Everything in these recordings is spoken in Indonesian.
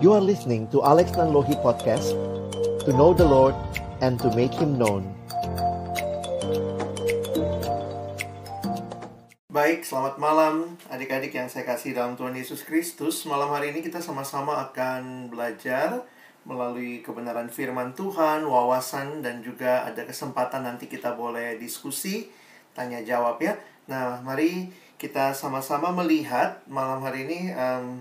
You are listening to Alex Nanlohi Podcast, to know the Lord and to make Him known. Baik, selamat malam adik-adik yang saya kasih dalam Tuhan Yesus Kristus. Malam hari ini kita sama-sama akan belajar melalui kebenaran firman Tuhan, wawasan, dan juga ada kesempatan nanti kita boleh diskusi, tanya jawab ya. Nah, mari kita sama-sama melihat malam hari ini.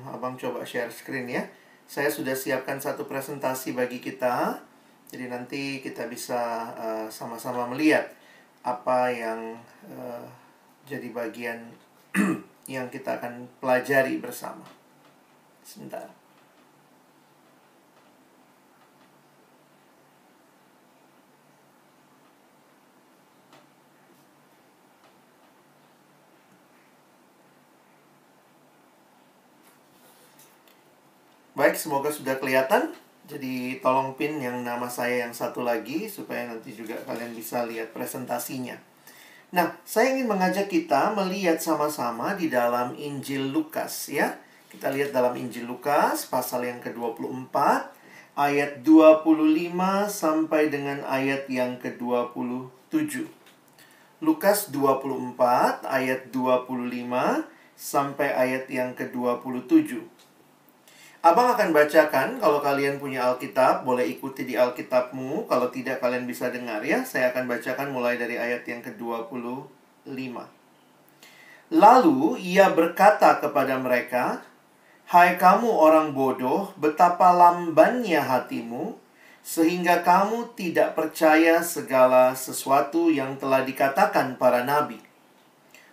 Abang coba share screen ya. Saya sudah siapkan satu presentasi bagi kita. Jadi nanti kita bisa sama-sama melihat apa yang jadi bagian yang kita akan pelajari bersama. Sebentar. Baik, semoga sudah kelihatan. Jadi tolong pin yang nama saya yang satu lagi supaya nanti juga kalian bisa lihat presentasinya. Nah, saya ingin mengajak kita melihat sama-sama di dalam Injil Lukas ya. Kita lihat dalam Injil Lukas pasal yang ke-24 ayat 25 sampai dengan ayat yang ke-27. Lukas 24 ayat 25 sampai ayat yang ke-27. Abang akan bacakan. Kalau kalian punya Alkitab, boleh ikuti di Alkitabmu. Kalau tidak, kalian bisa dengar ya. Saya akan bacakan mulai dari ayat yang ke-25. Lalu ia berkata kepada mereka, "Hai kamu orang bodoh, betapa lambannya hatimu, sehingga kamu tidak percaya segala sesuatu yang telah dikatakan para nabi.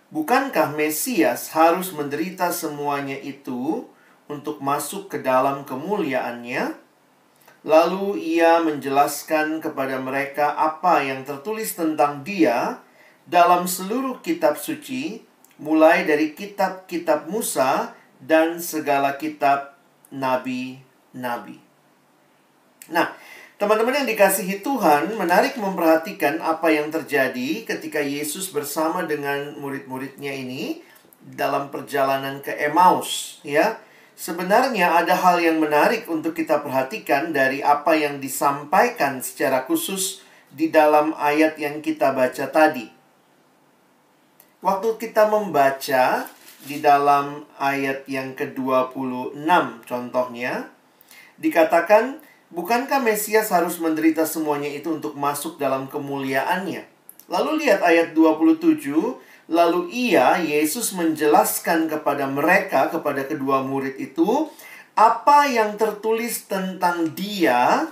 Bukankah Mesias harus menderita semuanya itu untuk masuk ke dalam kemuliaannya?" Lalu ia menjelaskan kepada mereka apa yang tertulis tentang dia dalam seluruh kitab suci, mulai dari kitab-kitab Musa dan segala kitab nabi-nabi. Nah, teman-teman yang dikasihi Tuhan, menarik memperhatikan apa yang terjadi ketika Yesus bersama dengan murid-muridnya ini dalam perjalanan ke Emmaus, ya. Sebenarnya ada hal yang menarik untuk kita perhatikan dari apa yang disampaikan secara khusus di dalam ayat yang kita baca tadi. Waktu kita membaca di dalam ayat yang ke-26 contohnya, dikatakan, "Bukankah Mesias harus menderita semuanya itu untuk masuk dalam kemuliaannya?" Lalu lihat ayat 27. Lalu Yesus menjelaskan kepada mereka, kepada kedua murid itu, apa yang tertulis tentang dia,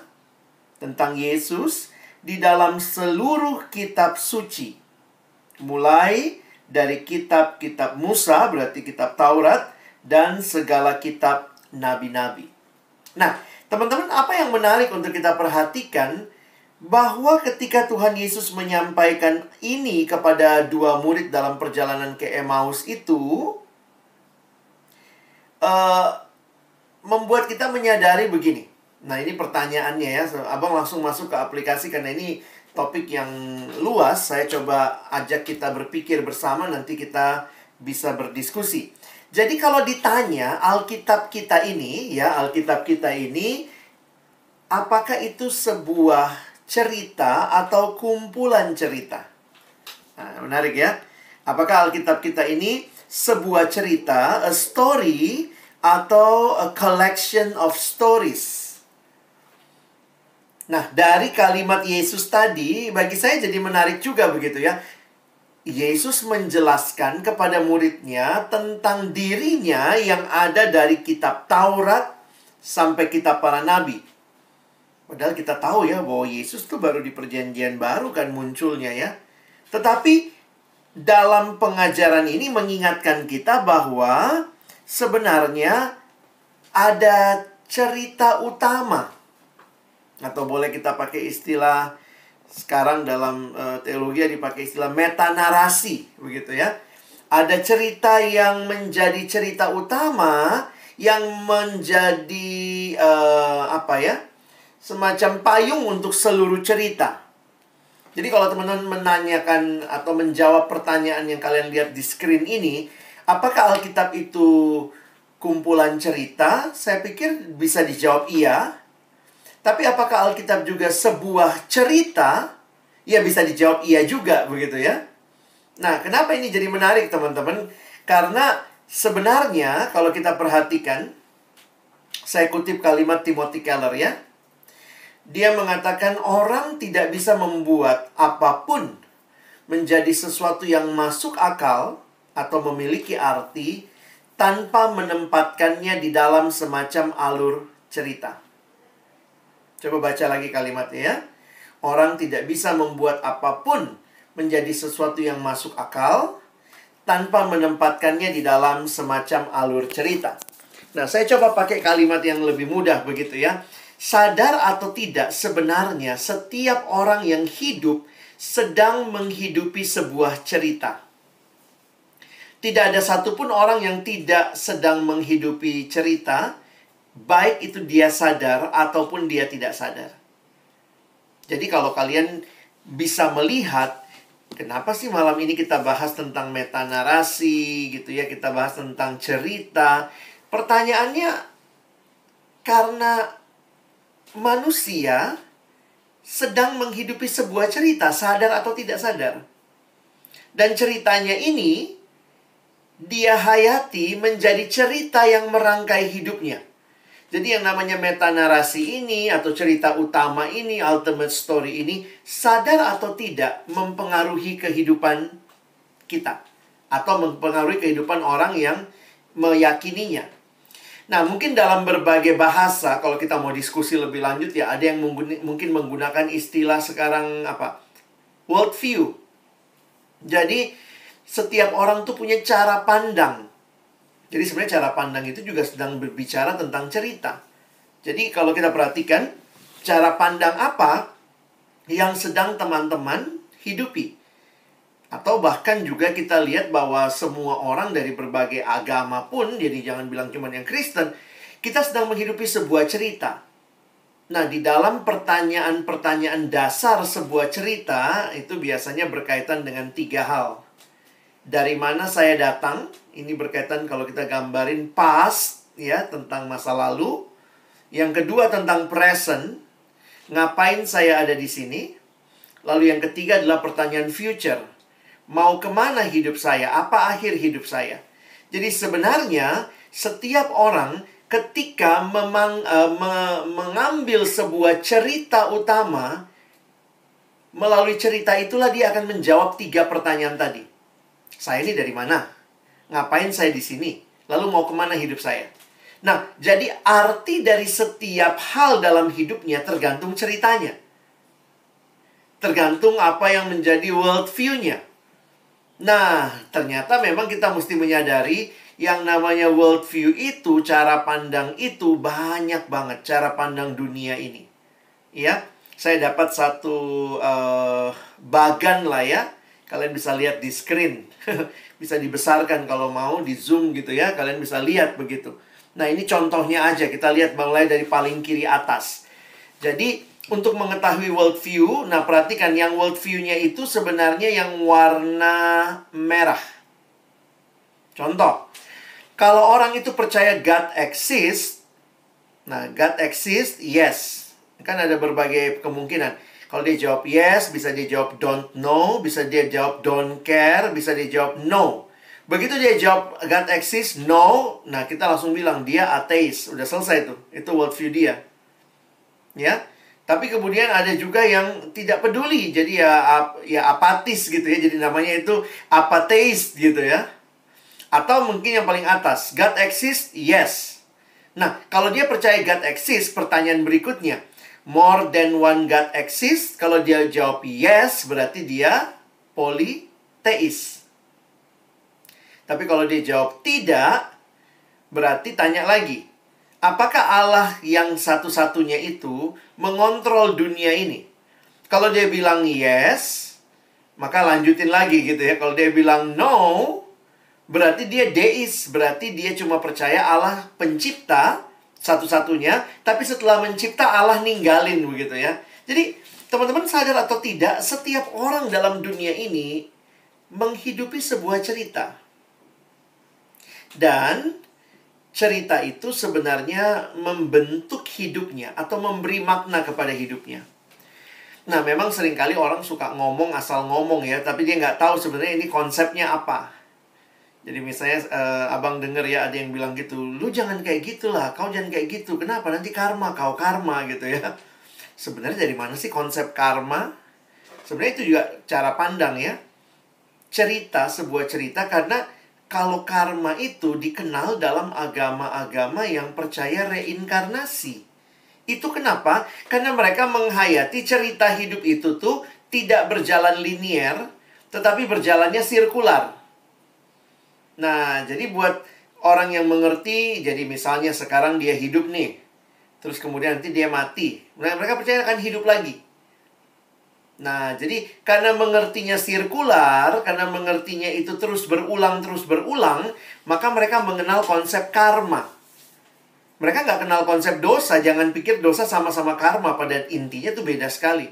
tentang Yesus, di dalam seluruh kitab suci. Mulai dari kitab-kitab Musa, berarti kitab Taurat, dan segala kitab nabi-nabi. Nah, teman-teman, apa yang menarik untuk kita perhatikan, bahwa ketika Tuhan Yesus menyampaikan ini kepada dua murid dalam perjalanan ke Emmaus itu, membuat kita menyadari begini. Nah, ini pertanyaannya ya. Abang langsung masuk ke aplikasi karena ini topik yang luas. Saya coba ajak kita berpikir bersama, nanti kita bisa berdiskusi. Jadi kalau ditanya Alkitab kita ini, ya, Alkitab kita ini, apakah itu sebuah cerita atau kumpulan cerita? Nah, menarik ya. Apakah Alkitab kita ini sebuah cerita, a story, atau a collection of stories? Nah, dari kalimat Yesus tadi, bagi saya jadi menarik juga begitu ya. Yesus menjelaskan kepada muridnya tentang dirinya yang ada dari kitab Taurat sampai kitab para nabi. Padahal kita tahu ya bahwa Yesus tuh baru di perjanjian baru kan munculnya ya. Tetapi dalam pengajaran ini mengingatkan kita bahwa sebenarnya ada cerita utama. Atau boleh kita pakai istilah sekarang dalam teologi dipakai istilah metanarasi, begitu ya. Ada cerita yang menjadi cerita utama, yang menjadi semacam payung untuk seluruh cerita. Jadi kalau teman-teman menanyakan atau menjawab pertanyaan yang kalian lihat di screen ini, apakah Alkitab itu kumpulan cerita? Saya pikir bisa dijawab iya. Tapi apakah Alkitab juga sebuah cerita? Ya, bisa dijawab iya juga, begitu ya. Nah, kenapa ini jadi menarik, teman-teman? Karena sebenarnya kalau kita perhatikan, saya kutip kalimat Timothy Keller ya. Dia mengatakan orang tidak bisa membuat apapun menjadi sesuatu yang masuk akal atau memiliki arti tanpa menempatkannya di dalam semacam alur cerita. Coba baca lagi kalimatnya ya. Orang tidak bisa membuat apapun menjadi sesuatu yang masuk akal tanpa menempatkannya di dalam semacam alur cerita. Nah, saya coba pakai kalimat yang lebih mudah begitu ya. Sadar atau tidak, sebenarnya setiap orang yang hidup sedang menghidupi sebuah cerita. Tidak ada satupun orang yang tidak sedang menghidupi cerita, baik itu dia sadar ataupun dia tidak sadar. Jadi kalau kalian bisa melihat, kenapa sih malam ini kita bahas tentang metanarasi gitu ya, kita bahas tentang cerita. Pertanyaannya, karena manusia sedang menghidupi sebuah cerita, sadar atau tidak sadar. Dan ceritanya ini dia hayati menjadi cerita yang merangkai hidupnya. Jadi yang namanya metanarasi ini atau cerita utama ini, ultimate story ini, sadar atau tidak mempengaruhi kehidupan kita atau mempengaruhi kehidupan orang yang meyakininya. Nah, mungkin dalam berbagai bahasa, kalau kita mau diskusi lebih lanjut ya, ada yang mungkin menggunakan istilah sekarang apa? Worldview. Jadi, setiap orang tuh punya cara pandang. Jadi sebenarnya cara pandang itu juga sedang berbicara tentang cerita. Jadi kalau kita perhatikan, cara pandang apa yang sedang teman-teman hidupi. Atau bahkan juga kita lihat bahwa semua orang dari berbagai agama pun, jadi jangan bilang cuma yang Kristen, kita sedang menghidupi sebuah cerita. Nah, di dalam pertanyaan-pertanyaan dasar sebuah cerita, itu biasanya berkaitan dengan 3 hal. Dari mana saya datang, ini berkaitan kalau kita gambarin past, ya, tentang masa lalu. Yang kedua tentang present, ngapain saya ada di sini. Lalu yang ketiga adalah pertanyaan future. Mau kemana hidup saya? Apa akhir hidup saya? Jadi sebenarnya setiap orang ketika mengambil sebuah cerita utama, melalui cerita itulah dia akan menjawab 3 pertanyaan tadi. Saya ini dari mana? Ngapain saya di sini? Lalu mau kemana hidup saya? Nah, jadi arti dari setiap hal dalam hidupnya tergantung ceritanya. Tergantung apa yang menjadi world view-nya. Nah, ternyata memang kita mesti menyadari yang namanya world view itu, cara pandang itu banyak banget. Cara pandang dunia ini. Ya, saya dapat satu bagan lah ya. Kalian bisa lihat di screen. Bisa dibesarkan kalau mau, di zoom gitu ya. Kalian bisa lihat begitu. Nah, ini contohnya aja. Kita lihat mulai dari paling kiri atas. Jadi, untuk mengetahui worldview, nah perhatikan yang worldview-nya itu sebenarnya yang warna merah. Contoh, kalau orang itu percaya God exists, nah God exists, yes. Kan ada berbagai kemungkinan. Kalau dia jawab yes, bisa dia jawab don't know, bisa dia jawab don't care, bisa dia jawab no. Begitu dia jawab God exists, no, nah kita langsung bilang dia ateis. Udah selesai tuh, itu worldview dia. Ya, tapi kemudian ada juga yang tidak peduli, jadi ya apatis gitu ya. Jadi namanya itu apatheist gitu ya. Atau mungkin yang paling atas, God exists, yes. Nah, kalau dia percaya God exists, pertanyaan berikutnya, more than one God exists. Kalau dia jawab yes, berarti dia polytheist. Tapi kalau dia jawab tidak, berarti tanya lagi, apakah Allah yang satu-satunya itu mengontrol dunia ini? Kalau dia bilang yes, maka lanjutin lagi gitu ya. Kalau dia bilang no, berarti dia deis. Berarti dia cuma percaya Allah pencipta satu-satunya, tapi setelah mencipta Allah ninggalin begitu ya. Jadi teman-teman sadar atau tidak, setiap orang dalam dunia ini menghidupi sebuah cerita. Dan cerita itu sebenarnya membentuk hidupnya atau memberi makna kepada hidupnya. Nah, memang seringkali orang suka ngomong asal ngomong ya, tapi dia nggak tahu sebenarnya ini konsepnya apa. Jadi misalnya abang denger ya, ada yang bilang gitu, lu jangan kayak gitulah, kau jangan kayak gitu. Kenapa? Nanti karma, kau karma gitu ya. Sebenarnya dari mana sih konsep karma? Sebenarnya itu juga cara pandang ya. Cerita, sebuah cerita, karena kalau karma itu dikenal dalam agama-agama yang percaya reinkarnasi. Itu kenapa? Karena mereka menghayati cerita hidup itu tuh tidak berjalan linier, tetapi berjalannya sirkular. Nah, jadi buat orang yang mengerti, jadi misalnya sekarang dia hidup nih, terus kemudian nanti dia mati. Nah, mereka percaya akan hidup lagi. Nah, jadi karena mengertinya sirkular, karena mengertinya itu terus berulang, maka mereka mengenal konsep karma. Mereka nggak kenal konsep dosa. Jangan pikir dosa sama-sama karma. Pada intinya itu beda sekali.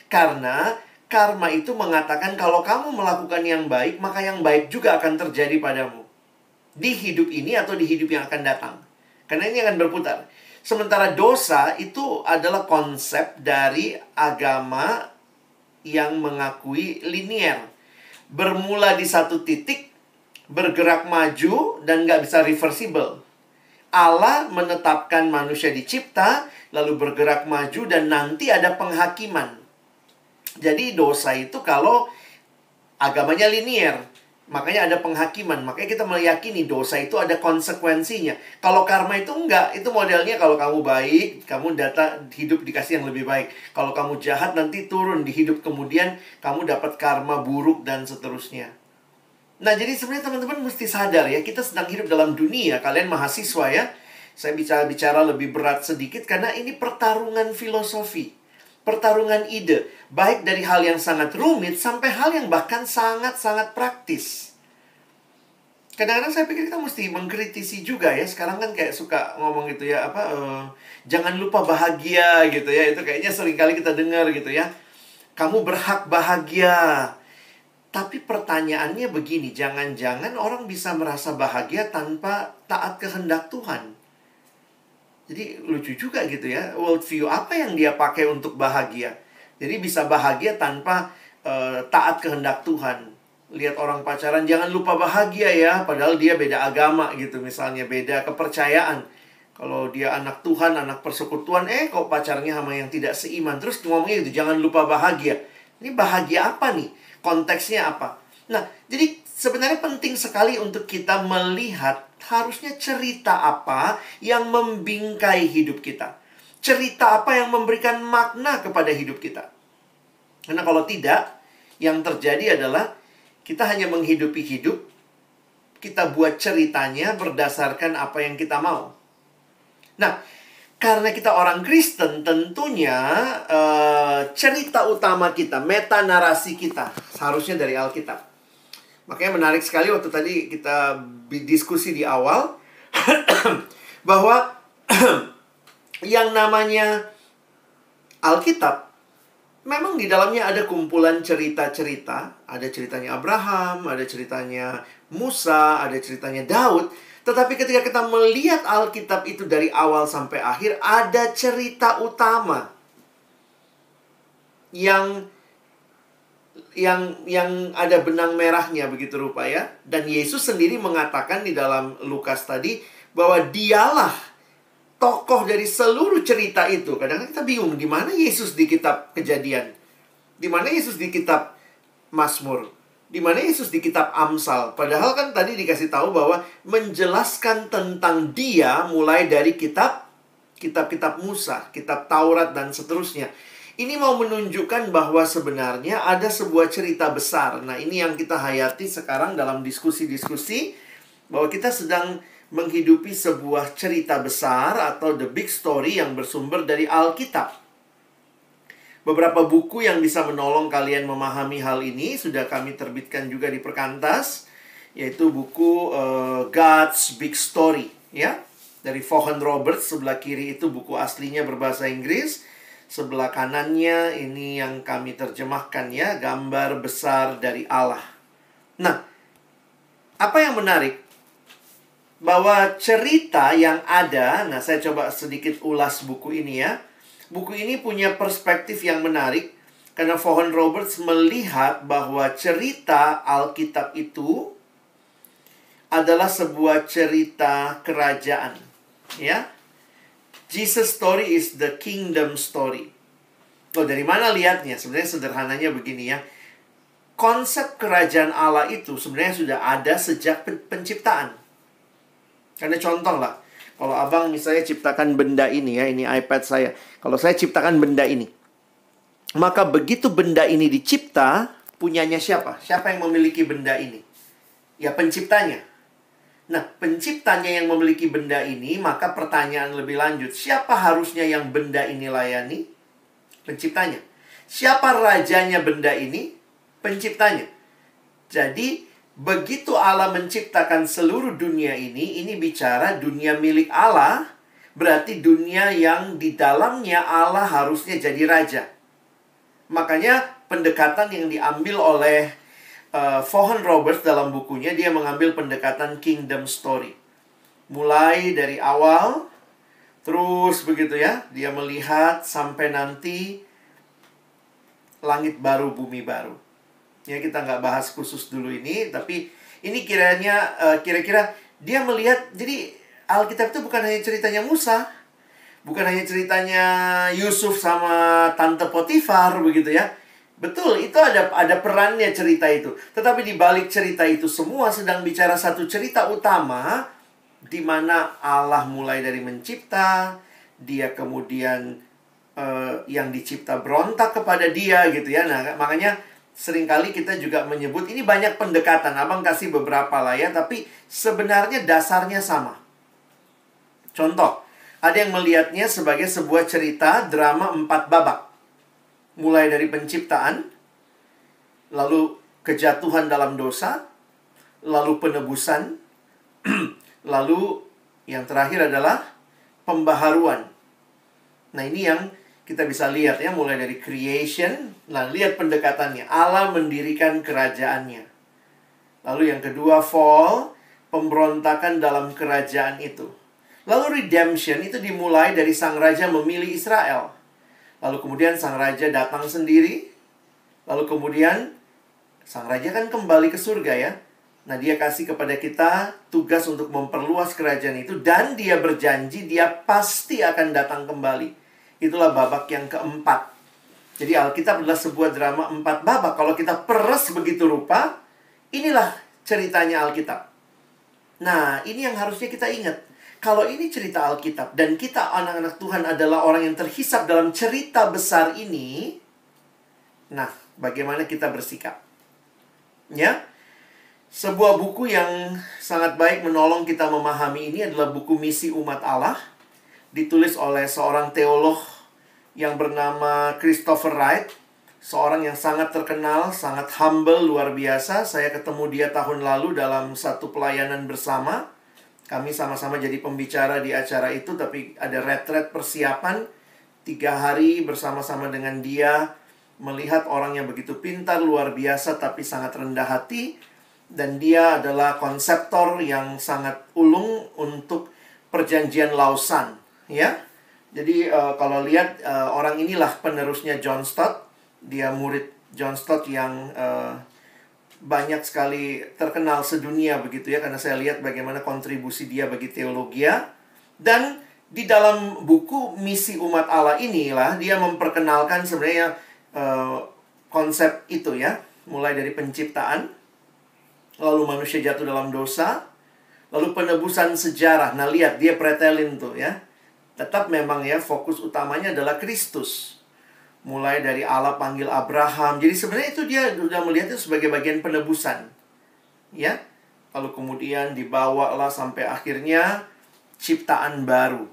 Karena karma itu mengatakan kalau kamu melakukan yang baik, maka yang baik juga akan terjadi padamu. Di hidup ini atau di hidup yang akan datang. Karena ini akan berputar. Sementara dosa itu adalah konsep dari agama yang mengakui linier. Bermula di satu titik, bergerak maju, dan nggak bisa reversible. Allah menetapkan manusia dicipta, lalu bergerak maju, dan nanti ada penghakiman. Jadi dosa itu kalau agamanya linier, makanya ada penghakiman. Makanya kita meyakini dosa itu ada konsekuensinya. Kalau karma itu enggak. Itu modelnya kalau kamu baik, kamu hidup dikasih yang lebih baik. Kalau kamu jahat, nanti turun di hidup kemudian kamu dapat karma buruk dan seterusnya. Nah, jadi sebenarnya teman-teman mesti sadar ya, kita sedang hidup dalam dunia. Kalian mahasiswa ya. Saya bicara lebih berat sedikit karena ini pertarungan filosofi. Pertarungan ide. Baik dari hal yang sangat rumit sampai hal yang bahkan sangat-sangat praktis. Kadang-kadang saya pikir kita mesti mengkritisi juga ya. Sekarang kan kayak suka ngomong gitu ya, jangan lupa bahagia gitu ya. Itu kayaknya seringkali kita dengar gitu ya. Kamu berhak bahagia. Tapi pertanyaannya begini, jangan-jangan orang bisa merasa bahagia tanpa taat kehendak Tuhan. Jadi lucu juga gitu ya, worldview apa yang dia pakai untuk bahagia. Jadi bisa bahagia tanpa taat kehendak Tuhan. Lihat orang pacaran, jangan lupa bahagia ya, padahal dia beda agama gitu, misalnya beda kepercayaan. Kalau dia anak Tuhan, anak persekutuan, kok pacarnya sama yang tidak seiman. Terus ngomongnya gitu, jangan lupa bahagia. Ini bahagia apa nih? Konteksnya apa? Nah, jadi sebenarnya penting sekali untuk kita melihat harusnya cerita apa yang membingkai hidup kita. Cerita apa yang memberikan makna kepada hidup kita. Karena kalau tidak, yang terjadi adalah kita hanya menghidupi hidup, kita buat ceritanya berdasarkan apa yang kita mau. Nah, karena kita orang Kristen, tentunya cerita utama kita, meta narasi kita, seharusnya dari Alkitab. Makanya menarik sekali waktu tadi kita diskusi di awal, bahwa yang namanya Alkitab, memang di dalamnya ada kumpulan cerita-cerita. Ada ceritanya Abraham, ada ceritanya Musa, ada ceritanya Daud. Tetapi ketika kita melihat Alkitab itu dari awal sampai akhir, ada cerita utama yang ada benang merahnya begitu rupa ya. Dan Yesus sendiri mengatakan di dalam Lukas tadi bahwa dialah tokoh dari seluruh cerita itu. Kadang-kadang kita bingung di mana Yesus di kitab Kejadian, di mana Yesus di kitab Mazmur, di mana Yesus di kitab Amsal. Padahal kan tadi dikasih tahu bahwa menjelaskan tentang dia mulai dari kitab-kitab Musa, kitab Taurat dan seterusnya. Ini mau menunjukkan bahwa sebenarnya ada sebuah cerita besar. Nah, ini yang kita hayati sekarang dalam diskusi-diskusi, bahwa kita sedang menghidupi sebuah cerita besar atau the big story yang bersumber dari Alkitab. Beberapa buku yang bisa menolong kalian memahami hal ini sudah kami terbitkan juga di Perkantas, yaitu buku God's Big Story ya, dari Vaughan Roberts. Sebelah kiri itu buku aslinya berbahasa Inggris, sebelah kanannya ini yang kami terjemahkan ya, Gambar Besar dari Allah. Nah, apa yang menarik? bahwa cerita yang ada, nah saya coba sedikit ulas buku ini ya. Buku ini punya perspektif yang menarik karena Vaughan Roberts melihat bahwa cerita Alkitab itu adalah sebuah cerita kerajaan, ya. Jesus story is the kingdom story. Oh, dari mana lihatnya? Sebenarnya sederhananya begini ya. Konsep kerajaan Allah itu sebenarnya sudah ada sejak penciptaan. Karena contoh lah, kalau abang misalnya ciptakan benda ini ya, ini iPad saya. Kalau saya ciptakan benda ini, maka begitu benda ini dicipta, punyanya siapa? Siapa yang memiliki benda ini? Ya penciptanya. Nah, penciptanya yang memiliki benda ini, maka pertanyaan lebih lanjut, siapa harusnya yang benda ini layani? Penciptanya. Siapa rajanya benda ini? Penciptanya. Jadi, begitu Allah menciptakan seluruh dunia ini bicara dunia milik Allah, berarti dunia yang di dalamnya Allah harusnya jadi raja. Makanya pendekatan yang diambil oleh Vaughan Roberts dalam bukunya, dia mengambil pendekatan kingdom story. Mulai dari awal, terus begitu ya, dia melihat sampai nanti langit baru, bumi baru. Ya, kita nggak bahas khusus dulu ini, tapi ini kira-kira dia melihat, jadi Alkitab itu bukan hanya ceritanya Musa, bukan hanya ceritanya Yusuf sama Tante Potifar, begitu ya. Betul, itu ada perannya cerita itu. Tetapi di balik cerita itu semua sedang bicara satu cerita utama, di mana Allah mulai dari mencipta, dia kemudian yang dicipta berontak kepada dia gitu ya. Nah, makanya seringkali kita juga menyebut, ini banyak pendekatan. Abang kasih beberapa lah ya, tapi sebenarnya dasarnya sama. Contoh, ada yang melihatnya sebagai sebuah cerita drama 4 babak. Mulai dari penciptaan, lalu kejatuhan dalam dosa, lalu penebusan, lalu yang terakhir adalah pembaharuan. Nah, ini yang kita bisa lihat ya, mulai dari creation. Nah, lihat pendekatannya. Allah mendirikan kerajaannya. Lalu yang kedua, fall, pemberontakan dalam kerajaan itu. Lalu redemption itu dimulai dari sang raja memilih Israel. Lalu kemudian sang raja datang sendiri. Lalu kemudian sang raja kan kembali ke surga ya. Nah, dia kasih kepada kita tugas untuk memperluas kerajaan itu. Dan dia berjanji dia pasti akan datang kembali. Itulah babak yang keempat. Jadi Alkitab adalah sebuah drama 4 babak. Kalau kita peres begitu rupa, inilah ceritanya Alkitab. Nah, ini yang harusnya kita ingat. Kalau ini cerita Alkitab dan kita anak-anak Tuhan adalah orang yang terhisap dalam cerita besar ini, nah, bagaimana kita bersikap? Ya, sebuah buku yang sangat baik menolong kita memahami ini adalah buku Misi Umat Allah, ditulis oleh seorang teolog yang bernama Christopher Wright, seorang yang sangat terkenal, sangat humble, luar biasa. Saya ketemu dia tahun lalu dalam satu pelayanan bersama. Kami sama-sama jadi pembicara di acara itu, tapi ada retret persiapan 3 hari bersama-sama dengan dia, melihat orang yang begitu pintar, luar biasa, tapi sangat rendah hati. Dan dia adalah konseptor yang sangat ulung untuk perjanjian Lausanne, ya. Jadi kalau lihat orang inilah penerusnya John Stott. Dia murid John Stott yang banyak sekali terkenal sedunia begitu ya, karena saya lihat bagaimana kontribusi dia bagi teologia. Dan di dalam buku Misi Umat Allah inilah dia memperkenalkan sebenarnya konsep itu ya, mulai dari penciptaan, lalu manusia jatuh dalam dosa, lalu penebusan sejarah. Nah, lihat dia pretelin tuh ya. Tetap memang ya, fokus utamanya adalah Kristus. Mulai dari Allah panggil Abraham. Jadi sebenarnya itu dia sudah melihat itu sebagai bagian penebusan. Ya. Lalu kemudian dibawalah sampai akhirnya ciptaan baru.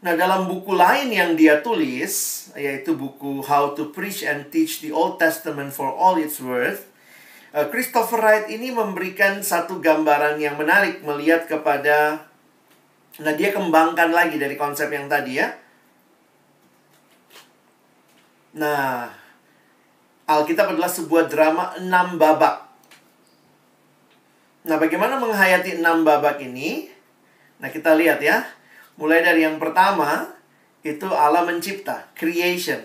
Nah, dalam buku lain yang dia tulis, yaitu buku How to Preach and Teach the Old Testament for All Its Worth, Christopher Wright ini memberikan satu gambaran yang menarik melihat kepada, nah dia kembangkan lagi dari konsep yang tadi ya. Nah, Alkitab adalah sebuah drama 6 babak. Nah, bagaimana menghayati 6 babak ini? Nah, kita lihat ya. Mulai dari yang pertama, itu Allah mencipta, creation.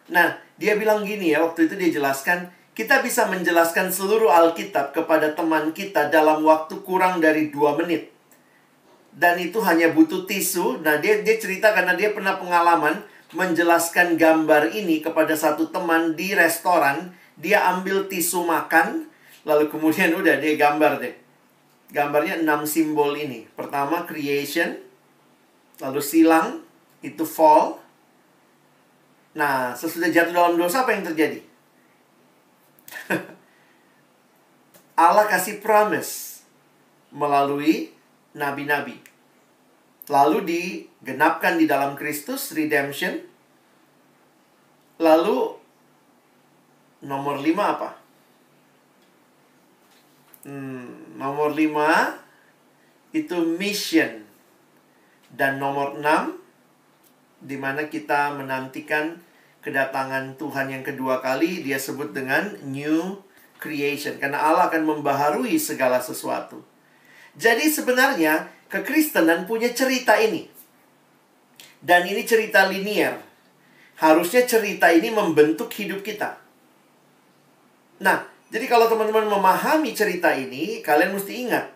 Nah, dia bilang gini ya, waktu itu dia jelaskan, kita bisa menjelaskan seluruh Alkitab kepada teman kita dalam waktu kurang dari 2 menit. Dan itu hanya butuh tisu. Nah, dia cerita karena dia pernah pengalaman menjelaskan gambar ini kepada satu teman di restoran. Dia ambil tisu makan, lalu kemudian udah dia gambar deh. Gambarnya 6 simbol ini. Pertama, creation. Lalu silang, itu fall. Nah, sesudah jatuh dalam dosa, apa yang terjadi? Allah kasih promise melalui nabi-nabi. Lalu digenapkan di dalam Kristus, redemption. Lalu, nomor 5 apa? Nomor 5 itu mission. Dan nomor 6, di mana kita menantikan kedatangan Tuhan yang kedua kali, dia sebut dengan new creation. Karena Allah akan membaharui segala sesuatu. Jadi sebenarnya, kekristenan punya cerita ini. Dan ini cerita linear. Harusnya cerita ini membentuk hidup kita. Nah, jadi kalau teman-teman memahami cerita ini, kalian mesti ingat.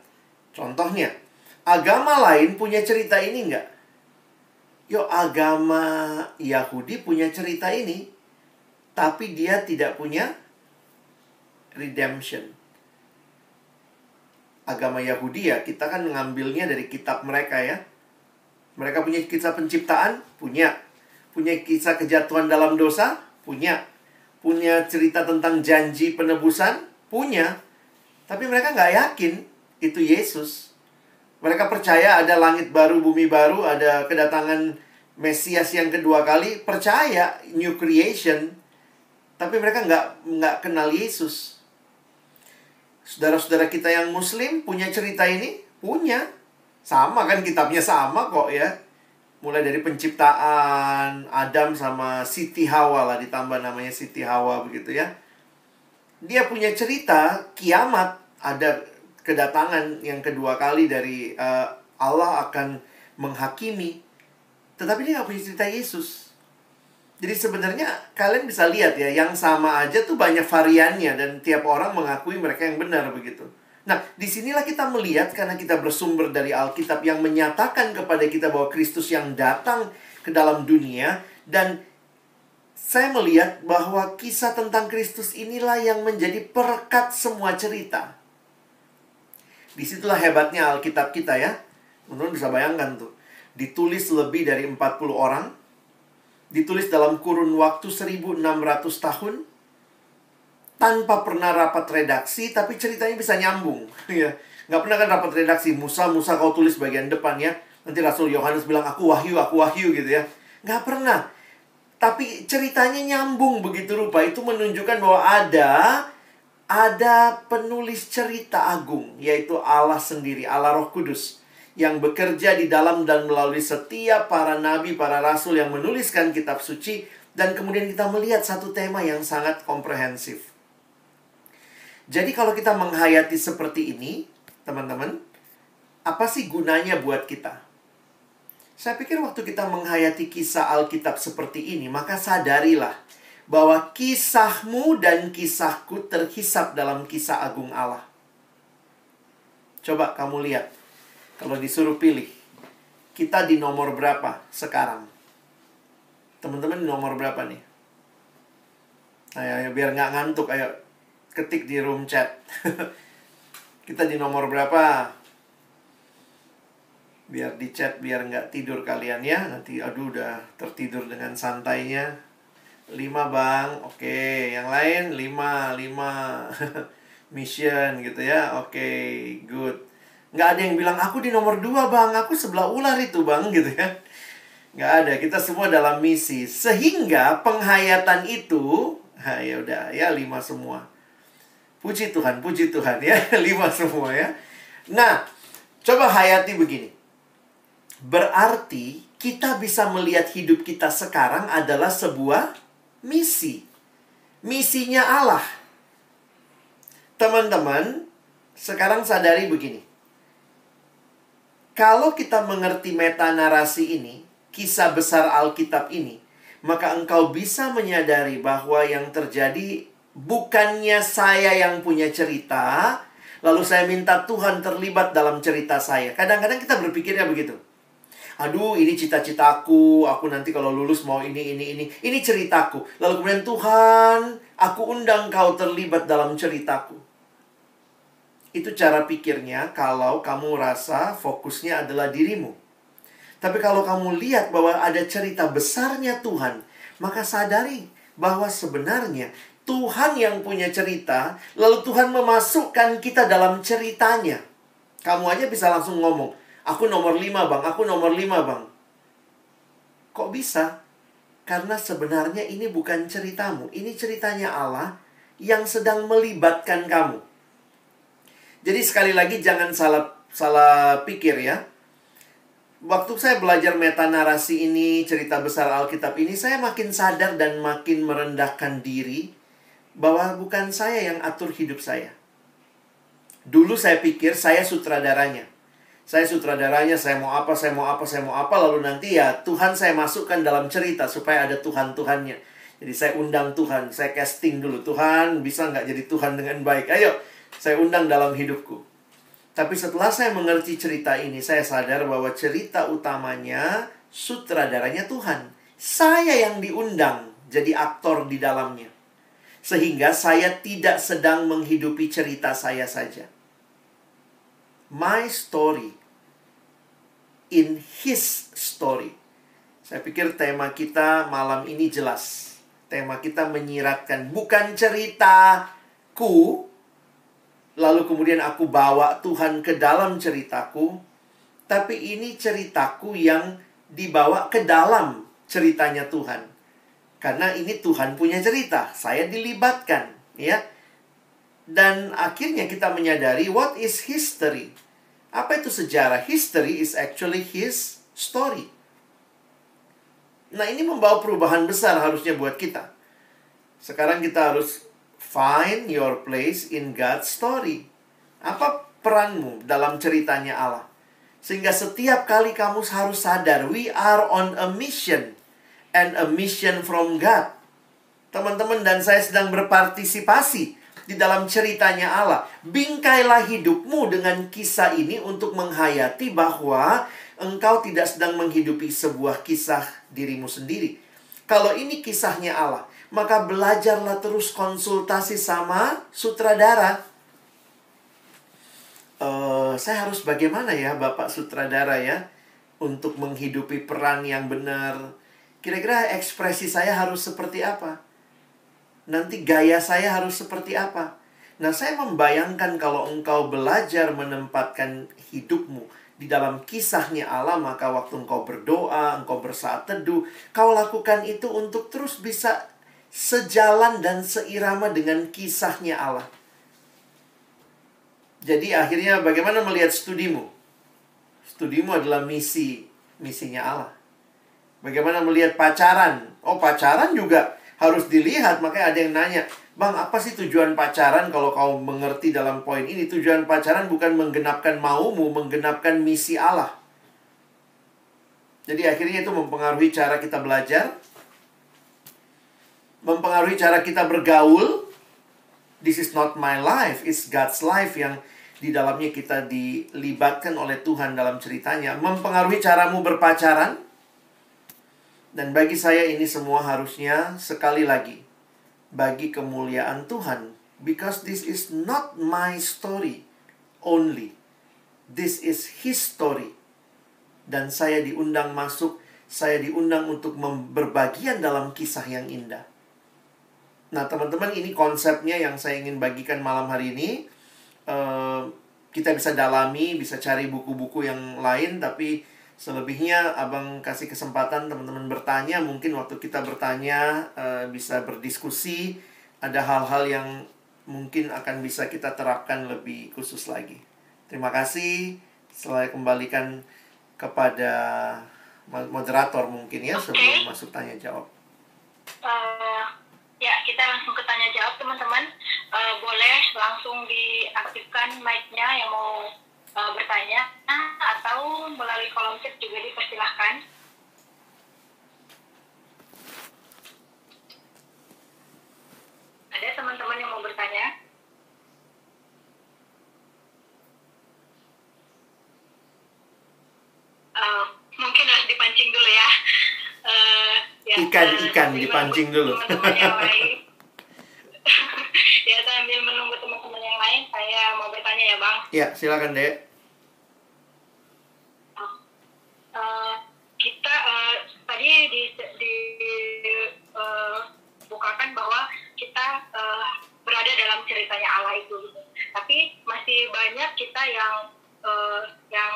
Contohnya, agama lain punya cerita ini enggak? Yo, agama Yahudi punya cerita ini, tapi dia tidak punya redemption. Agama Yahudi ya, kita kan mengambilnya dari kitab mereka ya. Mereka punya kisah penciptaan? Punya. Punya kisah kejatuhan dalam dosa? Punya. Punya cerita tentang janji penebusan? Punya. Tapi mereka nggak yakin itu Yesus. Mereka percaya ada langit baru, bumi baru, ada kedatangan Mesias yang kedua kali. Percaya, new creation. Tapi mereka nggak kenal Yesus. Saudara-saudara kita yang Muslim punya cerita ini? Punya. Sama kan, kitabnya sama kok ya. Mulai dari penciptaan, Adam sama Siti Hawa lah, ditambah namanya Siti Hawa begitu ya. Dia punya cerita kiamat, ada kedatangan yang kedua kali dari Allah akan menghakimi. Tetapi dia nggak punya cerita Yesus. Jadi sebenarnya kalian bisa lihat ya, yang sama aja tuh banyak variannya. Dan tiap orang mengakui mereka yang benar begitu. Nah, disinilah kita melihat karena kita bersumber dari Alkitab yang menyatakan kepada kita bahwa Kristus yang datang ke dalam dunia. Dan saya melihat bahwa kisah tentang Kristus inilah yang menjadi perekat semua cerita. Disitulah hebatnya Alkitab kita ya. Teman-teman bisa bayangkan tuh. Ditulis lebih dari 40 orang. Ditulis dalam kurun waktu 1600 tahun. Tanpa pernah rapat redaksi, tapi ceritanya bisa nyambung. Ya, nggak pernah kan rapat redaksi. Musa kau tulis bagian depan ya. Nanti Rasul Yohanes bilang, aku wahyu gitu ya. Nggak pernah. Tapi ceritanya nyambung begitu rupa. Itu menunjukkan bahwa ada penulis cerita agung, yaitu Allah sendiri, Allah Roh Kudus, yang bekerja di dalam dan melalui setiap para nabi, para rasul yang menuliskan kitab suci. Dan kemudian kita melihat satu tema yang sangat komprehensif. Jadi kalau kita menghayati seperti ini, teman-teman, apa sih gunanya buat kita? Saya pikir waktu kita menghayati kisah Alkitab seperti ini, maka sadarilah bahwa kisahmu dan kisahku terhisap dalam kisah agung Allah. Coba kamu lihat, kalau disuruh pilih, kita di nomor berapa sekarang? Teman-teman di nomor berapa nih? Ayo, biar nggak ngantuk, ayo ketik di room chat. Kita di nomor berapa? Biar di chat, biar nggak tidur kalian ya. Nanti aduh udah tertidur dengan santainya. 5 bang, oke. Yang lain 5 mission gitu ya. Oke, good. Nggak ada yang bilang aku di nomor 2 bang, aku sebelah ular itu bang gitu ya. Nggak ada, kita semua dalam misi. Sehingga penghayatan itu, ya udah ya 5 semua. Puji Tuhan ya. 5 semua ya. Nah, coba hayati begini. Berarti kita bisa melihat hidup kita sekarang adalah sebuah misi. Misinya Allah. Teman-teman, sekarang sadari begini. Kalau kita mengerti meta narasi ini, kisah besar Alkitab ini, maka engkau bisa menyadari bahwa yang terjadi bukannya saya yang punya cerita, lalu saya minta Tuhan terlibat dalam cerita saya. Kadang-kadang kita berpikirnya begitu. Aduh, ini cita-citaku, aku nanti kalau lulus mau ini. Ini ceritaku. Lalu kemudian Tuhan, aku undang kau terlibat dalam ceritaku. Itu cara pikirnya kalau kamu rasa fokusnya adalah dirimu. Tapi kalau kamu lihat bahwa ada cerita besarnya Tuhan, maka sadari bahwa sebenarnya Tuhan yang punya cerita, lalu Tuhan memasukkan kita dalam ceritanya. Kamu aja bisa langsung ngomong, aku nomor 5 bang, aku nomor 5 bang. Kok bisa? Karena sebenarnya ini bukan ceritamu, ini ceritanya Allah yang sedang melibatkan kamu. Jadi sekali lagi jangan salah pikir ya. Waktu saya belajar meta narasi ini, cerita besar Alkitab ini, saya makin sadar dan makin merendahkan diri bahwa bukan saya yang atur hidup saya. Dulu saya pikir saya sutradaranya. Saya mau apa, lalu nanti ya Tuhan saya masukkan dalam cerita supaya ada Tuhan-Tuhannya. Jadi saya undang Tuhan, saya casting dulu. Tuhan bisa nggak jadi Tuhan dengan baik? Ayo, saya undang dalam hidupku. Tapi setelah saya mengerti cerita ini, saya sadar bahwa cerita utamanya sutradaranya Tuhan. Saya yang diundang jadi aktor di dalamnya. Sehingga saya tidak sedang menghidupi cerita saya saja. My story in His story. Saya pikir tema kita malam ini jelas. Tema kita menyiratkan bukan ceritaku, lalu kemudian aku bawa Tuhan ke dalam ceritaku, tapi ini ceritaku yang dibawa ke dalam ceritanya Tuhan. Karena ini Tuhan punya cerita, saya dilibatkan, ya. Dan akhirnya kita menyadari what is history? Apa itu sejarah? History is actually His story. Nah, ini membawa perubahan besar harusnya buat kita. Sekarang kita harus find your place in God's story. Apa peranmu dalam ceritanya Allah? Sehingga setiap kali kamu harus sadar, we are on a mission. And a mission from God. Teman-teman dan saya sedang berpartisipasi di dalam ceritanya Allah. Bingkailah hidupmu dengan kisah ini untuk menghayati bahwa engkau tidak sedang menghidupi sebuah kisah dirimu sendiri. Kalau ini kisahnya Allah, maka belajarlah terus konsultasi sama sutradara. Saya harus bagaimana ya Bapak sutradara ya, untuk menghidupi peran yang benar. Kira-kira ekspresi saya harus seperti apa? Nanti gaya saya harus seperti apa? Nah, saya membayangkan kalau engkau belajar menempatkan hidupmu di dalam kisahnya Allah, maka waktu engkau berdoa, engkau bersaat teduh, kau lakukan itu untuk terus bisa sejalan dan seirama dengan kisahnya Allah. Jadi akhirnya bagaimana melihat studimu? Studimu adalah misinya Allah. Bagaimana melihat pacaran? Oh, pacaran juga harus dilihat. Makanya ada yang nanya, Bang, apa sih tujuan pacaran? Kalau kau mengerti dalam poin ini, tujuan pacaran bukan menggenapkan maumu, menggenapkan misi Allah. Jadi akhirnya itu mempengaruhi cara kita belajar, mempengaruhi cara kita bergaul. This is not my life, it's God's life yang di dalamnya kita dilibatkan oleh Tuhan dalam ceritanya. Mempengaruhi caramu berpacaran. Dan bagi saya ini semua harusnya sekali lagi bagi kemuliaan Tuhan. Because this is not my story only. This is His story. Dan saya diundang masuk, saya diundang untuk berbagian dalam kisah yang indah. Nah, teman-teman, ini konsepnya yang saya ingin bagikan malam hari ini. Kita bisa dalami, bisa cari buku-buku yang lain, tapi selebihnya Abang kasih kesempatan teman-teman bertanya. Mungkin waktu kita bertanya bisa berdiskusi. Ada hal-hal yang mungkin akan bisa kita terapkan lebih khusus lagi. Terima kasih. Saya kembalikan kepada moderator mungkin ya, sebelum masuk tanya jawab. Ya, kita langsung ke tanya jawab teman-teman. Boleh langsung diaktifkan mic-nya yang mau bertanya, atau atau melalui kolom chat juga dipersilahkan. Ada teman-teman yang mau bertanya? Mungkin harus dipancing dulu ya. Ikan dipancing dulu. Teman-teman yang lain. Ya, sambil menunggu teman-teman yang lain, saya mau bertanya ya, Bang. Ya, silakan, Dek. Kita tadi bukakan bahwa kita berada dalam ceritanya Allah itu, gitu. Tapi masih banyak kita yang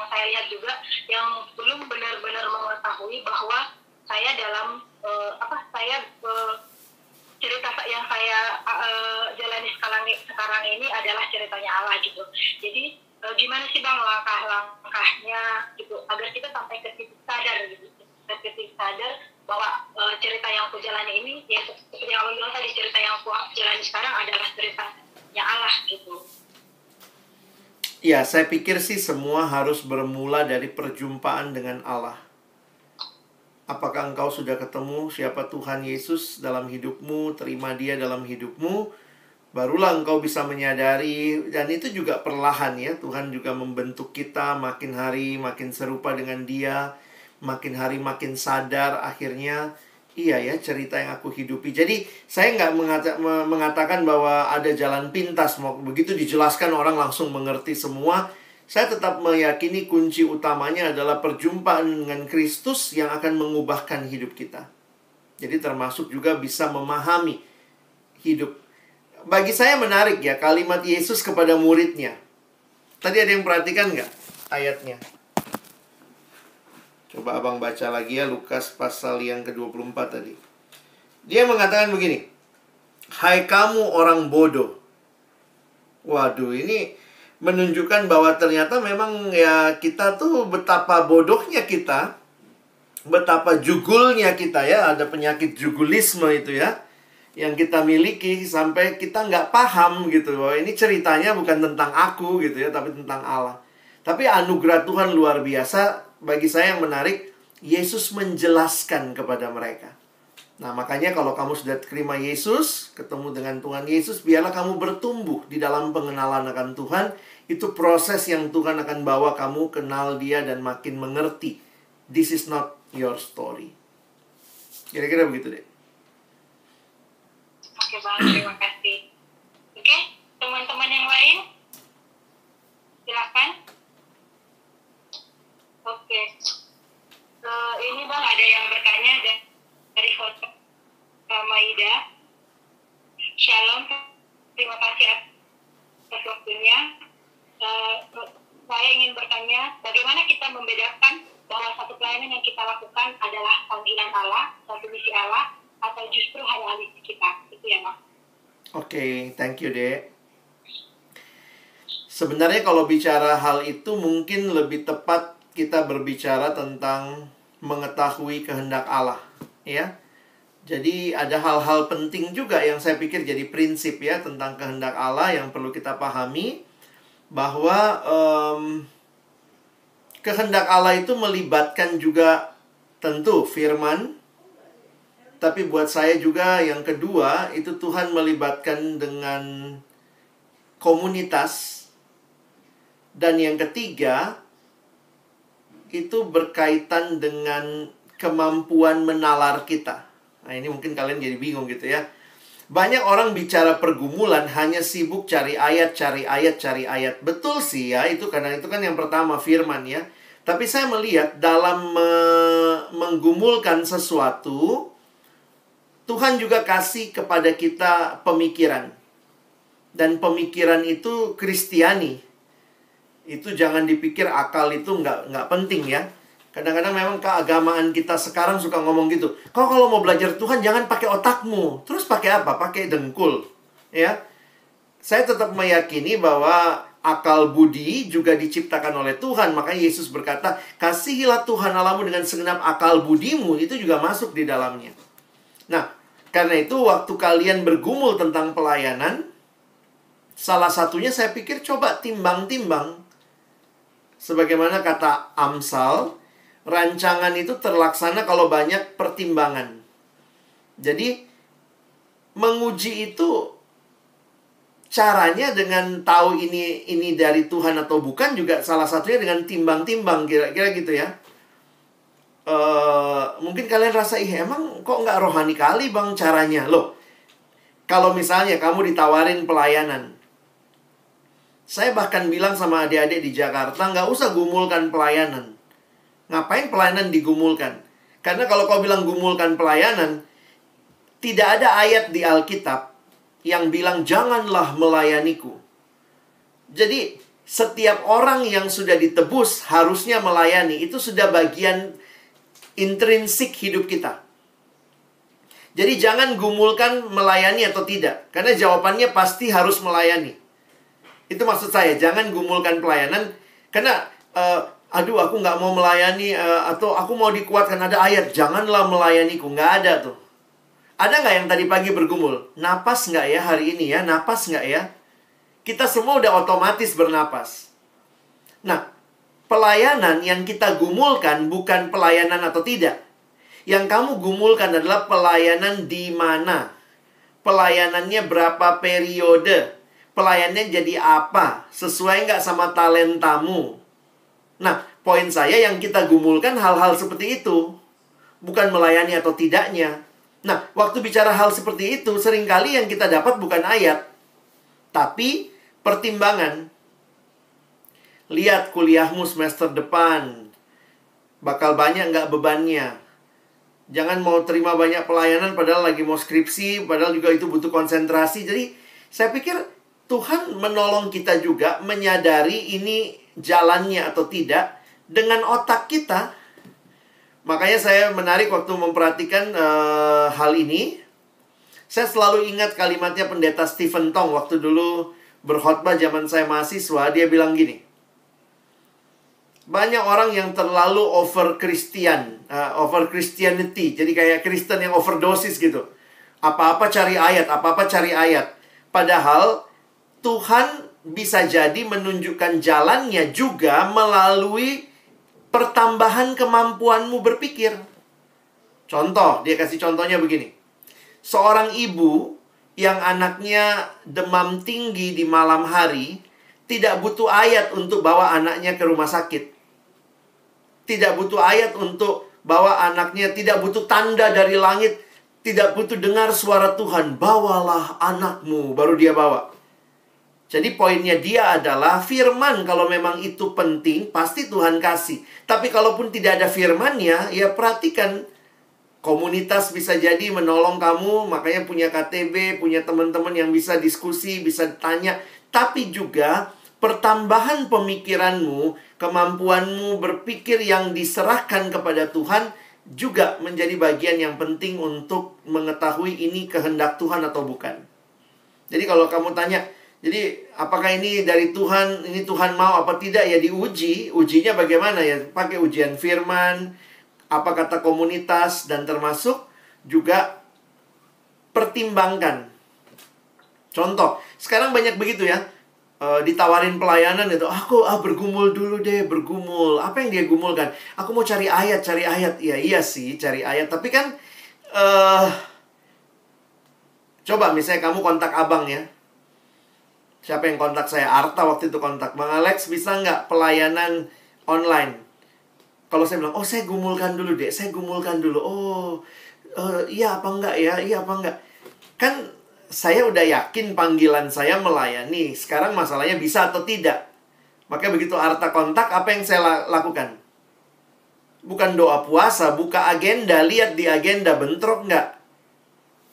saya lihat juga yang belum benar-benar mengetahui bahwa saya dalam cerita yang saya jalani sekarang ini adalah ceritanya Allah gitu. Jadi gimana sih Bang langkah-langkahnya gitu agar kita sampai ke titik sadar gitu, ke titik sadar bahwa cerita yang aku jalani ini ya seperti yang aku bilang tadi, cerita yang aku jalani sekarang adalah ceritanya Allah gitu. Ya, saya pikir sih semua harus bermula dari perjumpaan dengan Allah. Apakah engkau sudah ketemu siapa Tuhan Yesus dalam hidupmu, terima Dia dalam hidupmu, barulah engkau bisa menyadari. Dan itu juga perlahan ya, Tuhan juga membentuk kita makin hari makin serupa dengan Dia, makin hari makin sadar akhirnya, iya ya cerita yang aku hidupi. Jadi saya nggak mengatakan bahwa ada jalan pintas, mau begitu dijelaskan orang langsung mengerti semua. Saya tetap meyakini kunci utamanya adalah perjumpaan dengan Kristus yang akan mengubahkan hidup kita. Jadi termasuk juga bisa memahami hidup. Bagi saya menarik ya kalimat Yesus kepada muridnya. Tadi ada yang perhatikan nggak ayatnya? Coba abang baca lagi ya, Lukas pasal yang ke-24 tadi. Dia mengatakan begini, hai kamu orang bodoh. Waduh, ini menunjukkan bahwa ternyata memang ya kita tuh betapa bodohnya kita, betapa jugulnya kita ya, ada penyakit jugulisme itu ya, yang kita miliki sampai kita nggak paham gitu, bahwa ini ceritanya bukan tentang aku gitu ya, tapi tentang Allah. Tapi anugerah Tuhan luar biasa. Bagi saya yang menarik, Yesus menjelaskan kepada mereka. Nah, makanya kalau kamu sudah terima Yesus, ketemu dengan Tuhan Yesus, biarlah kamu bertumbuh di dalam pengenalan akan Tuhan. Itu proses yang Tuhan akan bawa kamu kenal Dia dan makin mengerti. This is not your story. Kira-kira begitu deh. Oke Bang, terima kasih. Oke, teman-teman yang lain, silakan. Oke, ini Bang ada yang bertanya dari foto Maida. Shalom, terima kasih atas waktunya. Saya ingin bertanya, bagaimana kita membedakan bahwa satu pelayanan yang kita lakukan adalah panggilan Allah, satu misi Allah, atau justru hanya misi kita? Itu ya, Mas. Oke, thank you, Dek. Sebenarnya kalau bicara hal itu mungkin lebih tepat kita berbicara tentang mengetahui kehendak Allah, ya. Jadi ada hal-hal penting juga yang saya pikir jadi prinsip ya tentang kehendak Allah yang perlu kita pahami, bahwa kehendak Allah itu melibatkan juga tentu firman. Tapi buat saya juga yang kedua, itu Tuhan melibatkan dengan komunitas. Dan yang ketiga, itu berkaitan dengan kemampuan menalar kita. Nah, ini mungkin kalian jadi bingung gitu ya. Banyak orang bicara pergumulan hanya sibuk cari ayat. Betul sih ya, itu karena itu kan yang pertama firman ya. Tapi saya melihat dalam menggumulkan sesuatu, Tuhan juga kasih kepada kita pemikiran. Dan pemikiran itu Kristiani. Itu jangan dipikir akal itu nggak penting ya. Kadang-kadang memang keagamaan kita sekarang suka ngomong gitu. Kau kalau mau belajar Tuhan jangan pakai otakmu. Terus pakai apa? Pakai dengkul. Ya. Saya tetap meyakini bahwa akal budi juga diciptakan oleh Tuhan. Makanya Yesus berkata, kasihilah Tuhan Allahmu dengan segenap akal budimu. Itu juga masuk di dalamnya. Nah, karena itu waktu kalian bergumul tentang pelayanan, salah satunya saya pikir coba timbang-timbang. Sebagaimana kata Amsal, rancangan itu terlaksana kalau banyak pertimbangan. Jadi, menguji itu caranya dengan tahu ini dari Tuhan atau bukan, juga salah satunya dengan timbang-timbang, kira-kira gitu ya. Mungkin kalian rasa, emang kok nggak rohani kali bang caranya? Loh, kalau misalnya kamu ditawarin pelayanan, saya bahkan bilang sama adik-adik di Jakarta, nggak usah gumulkan pelayanan. Ngapain pelayanan digumulkan? Karena kalau kau bilang gumulkan pelayanan, tidak ada ayat di Alkitab yang bilang janganlah melayaniku. Jadi, setiap orang yang sudah ditebus harusnya melayani. Itu sudah bagian intrinsik hidup kita. Jadi jangan gumulkan melayani atau tidak. Karena jawabannya pasti harus melayani. Itu maksud saya, jangan gumulkan pelayanan. Karena, aduh aku nggak mau melayani, atau aku mau dikuatkan, ada ayat, janganlah melayaniku. Nggak ada tuh. Ada nggak yang tadi pagi bergumul? Napas nggak ya hari ini ya? Napas nggak ya? Kita semua udah otomatis bernapas. Nah, pelayanan yang kita gumulkan bukan pelayanan atau tidak. Yang kamu gumulkan adalah pelayanan di mana? Pelayanannya berapa periode? Pelayanannya jadi apa? Sesuai nggak sama talentamu? Nah, poin saya yang kita gumulkan hal-hal seperti itu. Bukan melayani atau tidaknya. Nah, waktu bicara hal seperti itu, seringkali yang kita dapat bukan ayat, tapi pertimbangan. Lihat kuliahmu semester depan. Bakal banyak nggak bebannya? Jangan mau terima banyak pelayanan padahal lagi mau skripsi, padahal juga itu butuh konsentrasi. Jadi, saya pikir Tuhan menolong kita juga menyadari ini jalannya atau tidak dengan otak kita. Makanya saya menarik waktu memperhatikan hal ini. Saya selalu ingat kalimatnya pendeta Stephen Tong waktu dulu berkhotbah zaman saya mahasiswa. Dia bilang gini, banyak orang yang terlalu over Christianity. Jadi kayak Kristen yang overdosis gitu. Apa-apa cari ayat, apa-apa cari ayat. Padahal Tuhan bisa jadi menunjukkan jalannya juga melalui pertambahan kemampuanmu berpikir. Contoh, dia kasih contohnya begini. Seorang ibu yang anaknya demam tinggi di malam hari tidak butuh ayat untuk bawa anaknya ke rumah sakit. Tidak butuh ayat untuk bawa anaknya, tidak butuh tanda dari langit, tidak butuh dengar suara Tuhan, bawalah anakmu, baru dia bawa. Jadi poinnya dia adalah firman, kalau memang itu penting, pasti Tuhan kasih. Tapi kalaupun tidak ada firmannya, ya perhatikan. Komunitas bisa jadi menolong kamu, makanya punya KTB, punya teman-teman yang bisa diskusi, bisa tanya. Tapi juga pertambahan pemikiranmu, kemampuanmu berpikir yang diserahkan kepada Tuhan, juga menjadi bagian yang penting untuk mengetahui ini kehendak Tuhan atau bukan. Jadi kalau kamu tanya, jadi apakah ini dari Tuhan, ini Tuhan mau apa tidak, ya diuji. Ujinya bagaimana ya? Pakai ujian firman, apa kata komunitas, dan termasuk juga pertimbangkan. Contoh, sekarang banyak begitu ya, ditawarin pelayanan itu, aku bergumul dulu deh, bergumul. Apa yang dia gumulkan? Aku mau cari ayat, cari ayat. Ya iya sih, cari ayat. Tapi kan, coba misalnya kamu kontak abang ya. Siapa yang kontak saya? Arta waktu itu kontak. Bang Alex, bisa nggak pelayanan online? Kalau saya bilang, oh saya gumulkan dulu deh, saya gumulkan dulu. Iya apa enggak ya? Iya apa enggak? Kan saya udah yakin panggilan saya melayani. Sekarang masalahnya bisa atau tidak. Makanya begitu Arta kontak, apa yang saya lakukan? Bukan doa puasa, buka agenda, lihat di agenda, bentrok nggak?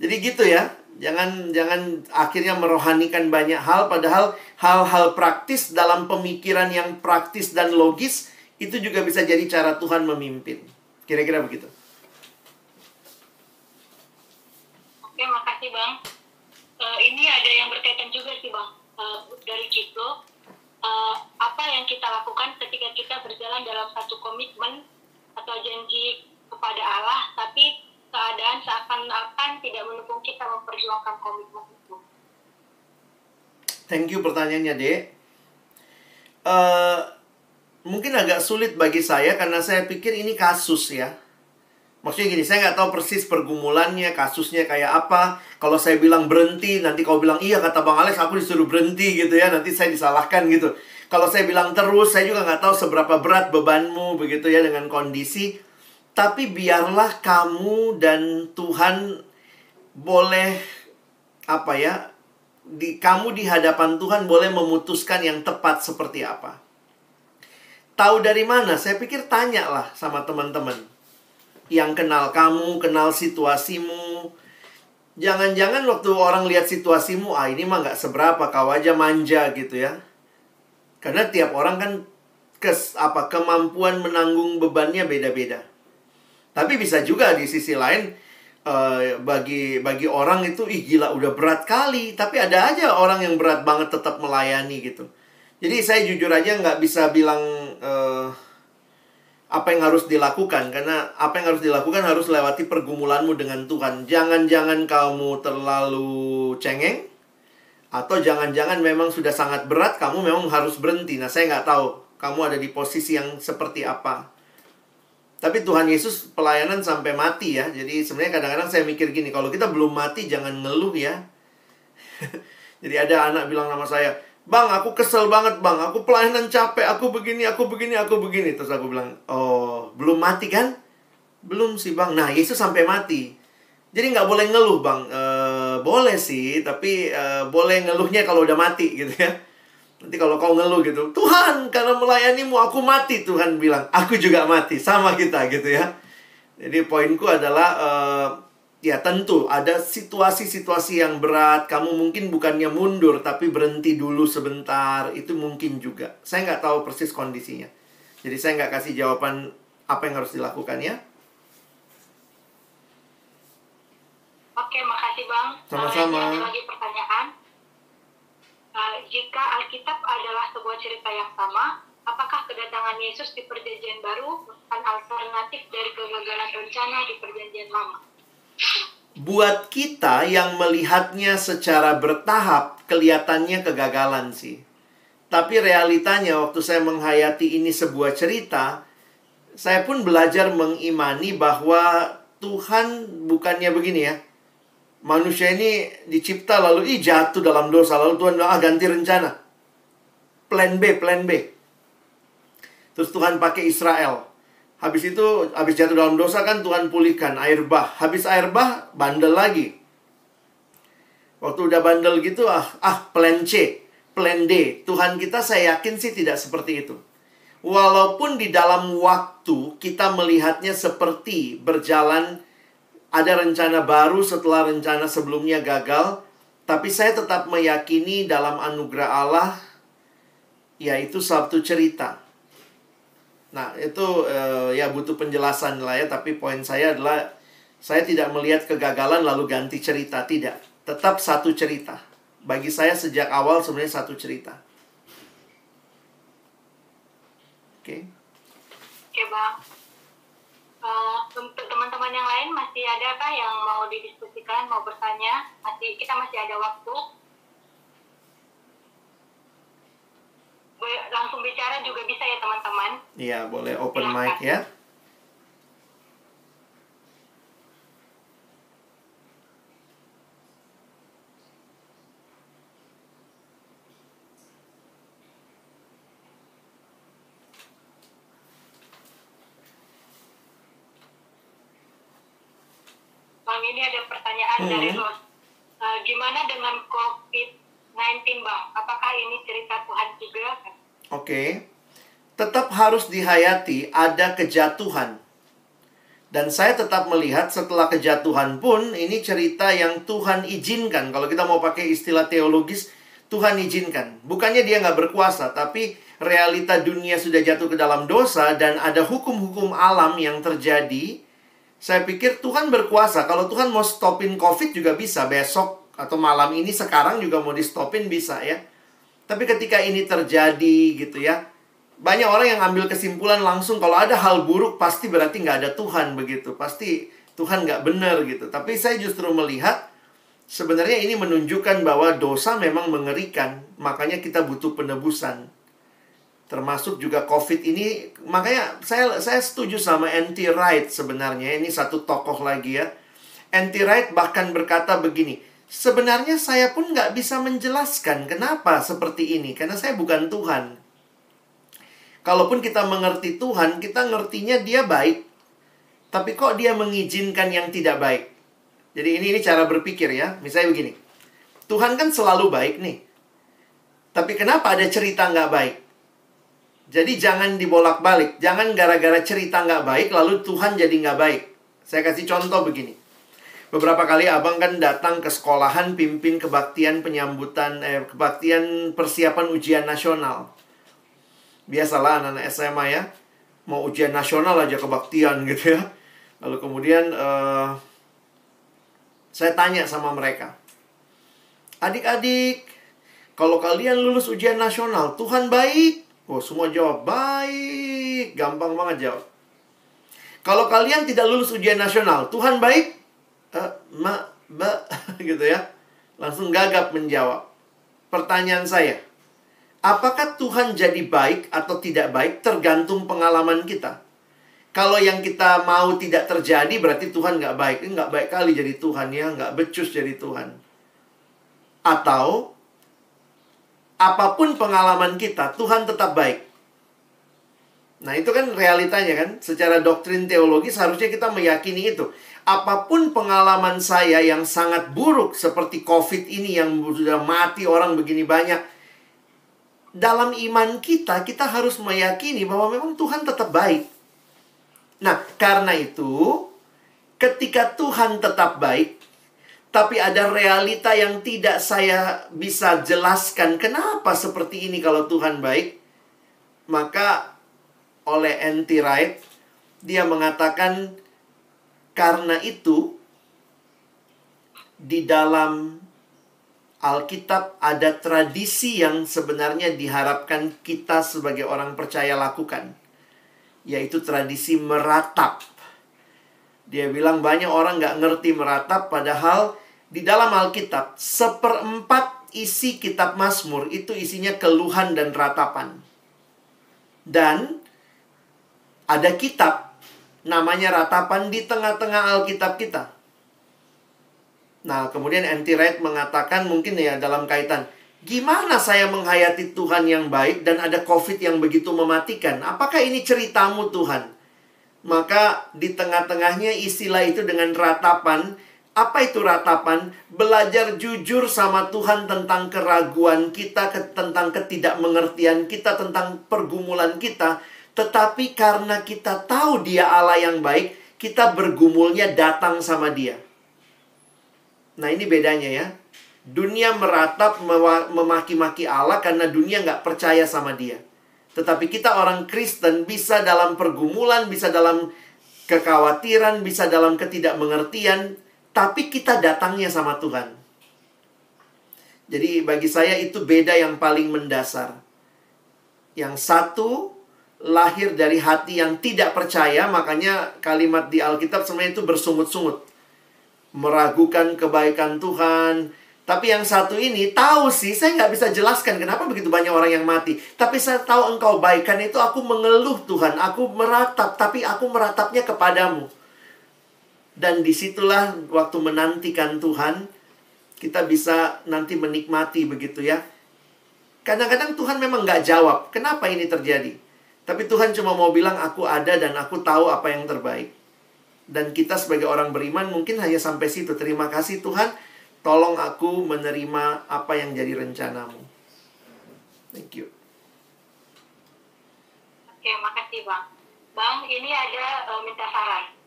Jadi gitu ya. Jangan akhirnya merohanikan banyak hal, padahal hal-hal praktis dalam pemikiran yang praktis dan logis itu juga bisa jadi cara Tuhan memimpin. Kira-kira begitu. Oke, makasih Bang. Ini ada yang berkaitan juga sih Bang, dari Ciplo. Apa yang kita lakukan ketika kita berjalan dalam satu komitmen atau janji kepada Allah, tapi keadaan seakan-akan tidak mendukung kita memperjuangkan komitmen itu. Thank you pertanyaannya, Dek. mungkin agak sulit bagi saya karena saya pikir ini kasus ya. Maksudnya gini, saya nggak tahu persis pergumulannya, kasusnya kayak apa. Kalau saya bilang berhenti, nanti kau bilang, iya kata Bang Alex, aku disuruh berhenti gitu ya. Nanti saya disalahkan gitu. Kalau saya bilang terus, saya juga nggak tahu seberapa berat bebanmu begitu ya dengan kondisi. Tapi biarlah kamu dan Tuhan boleh, apa ya, kamu di hadapan Tuhan boleh memutuskan yang tepat seperti apa. Tahu dari mana? Saya pikir tanyalah sama teman-teman yang kenal kamu, kenal situasimu. Jangan-jangan waktu orang lihat situasimu, ini mah nggak seberapa, kau aja manja gitu ya. Karena tiap orang kan kemampuan menanggung bebannya beda-beda. Tapi bisa juga di sisi lain, bagi orang itu, gila udah berat kali. Tapi ada aja orang yang berat banget tetap melayani gitu. Jadi saya jujur aja nggak bisa bilang apa yang harus dilakukan. Karena apa yang harus dilakukan harus lewati pergumulanmu dengan Tuhan. Jangan-jangan kamu terlalu cengeng. Atau jangan-jangan memang sudah sangat berat, kamu memang harus berhenti. Nah, saya nggak tahu kamu ada di posisi yang seperti apa. Tapi Tuhan Yesus pelayanan sampai mati ya. Jadi sebenarnya kadang-kadang saya mikir gini, kalau kita belum mati jangan ngeluh ya. Jadi ada anak bilang sama saya, Bang, aku kesel banget bang, aku pelayanan capek, aku begini. Terus aku bilang, oh, belum mati kan? Belum sih bang. Nah, Yesus sampai mati. Jadi nggak boleh ngeluh bang. Boleh sih, tapi boleh ngeluhnya kalau udah mati gitu ya. Nanti kalau kau ngeluh gitu, Tuhan, karena melayanimu aku mati. Tuhan bilang, aku juga mati. Sama kita gitu ya. Jadi poinku adalah, ya tentu ada situasi-situasi yang berat. Kamu mungkin bukannya mundur, tapi berhenti dulu sebentar. Itu mungkin juga. Saya nggak tahu persis kondisinya. Jadi saya nggak kasih jawaban apa yang harus dilakukan ya. Oke, makasih Bang. Sama-sama. Ada lagi pertanyaan. Jika Alkitab adalah sebuah cerita yang sama, apakah kedatangan Yesus di Perjanjian Baru bukan alternatif dari kegagalan rencana di Perjanjian Lama? Buat kita yang melihatnya secara bertahap, kelihatannya kegagalan sih. Tapi realitanya waktu saya menghayati ini sebuah cerita, saya pun belajar mengimani bahwa Tuhan bukannya begini ya. Manusia ini dicipta lalu jatuh dalam dosa. Lalu Tuhan bilang, ganti rencana. Plan B. Terus Tuhan pakai Israel. Habis itu, habis jatuh dalam dosa kan Tuhan pulihkan air bah. Habis air bah, bandel lagi. Waktu udah bandel gitu, plan C, plan D. Tuhan kita saya yakin sih tidak seperti itu. Walaupun di dalam waktu kita melihatnya seperti berjalan, ada rencana baru setelah rencana sebelumnya gagal. Tapi saya tetap meyakini dalam anugerah Allah, yaitu satu cerita. Nah, itu ya butuh penjelasan lah ya. Tapi poin saya adalah, saya tidak melihat kegagalan lalu ganti cerita. Tidak. Tetap satu cerita. Bagi saya sejak awal sebenarnya satu cerita. Oke. Oke, Bang. Untuk teman-teman yang lain masih adakah yang mau didiskusikan, mau bertanya? Kita masih ada waktu. Langsung bicara juga bisa ya teman-teman. Iya, boleh open mic ya. Bang, ini ada pertanyaan dari Ros. Gimana dengan COVID-19, Bang? Apakah ini cerita Tuhan juga? Oke. Tetap harus dihayati ada kejatuhan. Dan saya tetap melihat setelah kejatuhan pun ini cerita yang Tuhan izinkan. Kalau kita mau pakai istilah teologis, Tuhan izinkan. Bukannya dia nggak berkuasa, tapi realita dunia sudah jatuh ke dalam dosa dan ada hukum-hukum alam yang terjadi. Saya pikir Tuhan berkuasa. Kalau Tuhan mau stopin COVID juga bisa. Besok atau malam ini, sekarang juga mau di stopin bisa ya. Tapi ketika ini terjadi gitu ya, banyak orang yang ambil kesimpulan langsung kalau ada hal buruk pasti berarti nggak ada Tuhan begitu. Pasti Tuhan nggak benar gitu. Tapi saya justru melihat sebenarnya ini menunjukkan bahwa dosa memang mengerikan. Makanya kita butuh penebusan. Termasuk juga COVID ini. Makanya saya setuju sama N.T. Wright sebenarnya. Ini satu tokoh lagi ya. N.T. Wright bahkan berkata begini, sebenarnya saya pun nggak bisa menjelaskan kenapa seperti ini. Karena saya bukan Tuhan. Kalaupun kita mengerti Tuhan, kita ngertinya dia baik. Tapi kok dia mengizinkan yang tidak baik? Jadi ini cara berpikir ya. Misalnya begini. Tuhan kan selalu baik nih. Tapi kenapa ada cerita nggak baik? Jadi jangan dibolak-balik. Jangan gara-gara cerita nggak baik, lalu Tuhan jadi nggak baik. Saya kasih contoh begini. Beberapa kali abang kan datang ke sekolahan pimpin kebaktian penyambutan, kebaktian persiapan ujian nasional. Biasalah anak-anak SMA ya. Mau ujian nasional aja kebaktian gitu ya. Lalu kemudian saya tanya sama mereka. Adik-adik, kalau kalian lulus ujian nasional, Tuhan baik? Oh, semua jawab, baik. Gampang banget jawab. Kalau kalian tidak lulus ujian nasional, Tuhan baik? Gitu ya. Langsung gagap menjawab. Pertanyaan saya, apakah Tuhan jadi baik atau tidak baik tergantung pengalaman kita? Kalau yang kita mau tidak terjadi, berarti Tuhan nggak baik. Nggak baik kali jadi Tuhan ya, nggak becus jadi Tuhan. Atau apapun pengalaman kita, Tuhan tetap baik. Nah, itu kan realitanya kan. Secara doktrin teologis harusnya kita meyakini itu. Apapun pengalaman saya yang sangat buruk, seperti COVID ini yang sudah mati orang begini banyak. Dalam iman kita, kita harus meyakini bahwa memang Tuhan tetap baik. Nah, karena itu, ketika Tuhan tetap baik, tapi ada realita yang tidak saya bisa jelaskan kenapa seperti ini kalau Tuhan baik. Maka oleh N.T. Wright, dia mengatakan karena itu di dalam Alkitab ada tradisi yang sebenarnya diharapkan kita sebagai orang percaya lakukan. Yaitu tradisi meratap. Dia bilang banyak orang nggak ngerti meratap, padahal di dalam Alkitab, 1/4 isi kitab Mazmur itu isinya keluhan dan ratapan. Dan ada kitab namanya ratapan di tengah-tengah Alkitab kita. Nah, kemudian N.T. Wright mengatakan mungkin ya dalam kaitan, gimana saya menghayati Tuhan yang baik dan ada COVID yang begitu mematikan? Apakah ini ceritamu Tuhan? Maka di tengah-tengahnya istilah itu dengan ratapan. Apa itu ratapan? Belajar jujur sama Tuhan tentang keraguan kita, tentang ketidakmengertian kita, tentang pergumulan kita. Tetapi karena kita tahu Dia Allah yang baik, kita bergumulnya datang sama Dia. Nah, ini bedanya ya. Dunia meratap, memaki-maki Allah karena dunia nggak percaya sama Dia. Tetapi kita orang Kristen bisa dalam pergumulan, bisa dalam kekhawatiran, bisa dalam ketidakmengertian, tapi kita datangnya sama Tuhan. Jadi bagi saya itu beda yang paling mendasar. Yang satu lahir dari hati yang tidak percaya, makanya kalimat di Alkitab sebenarnya itu bersungut-sungut. Meragukan kebaikan Tuhan. Tapi yang satu ini tahu sih, saya nggak bisa jelaskan kenapa begitu banyak orang yang mati. Tapi saya tahu Engkau baik, karena itu aku mengeluh Tuhan. Aku meratap, tapi aku meratapnya kepadamu. Dan disitulah waktu menantikan Tuhan, kita bisa nanti menikmati begitu ya. Kadang-kadang Tuhan memang nggak jawab, kenapa ini terjadi. Tapi Tuhan cuma mau bilang, aku ada dan aku tahu apa yang terbaik. Dan kita sebagai orang beriman mungkin hanya sampai situ. Terima kasih Tuhan, tolong aku menerima apa yang jadi rencanamu. Thank you. Oke, makasih Bang. Bang, ini ada minta saran.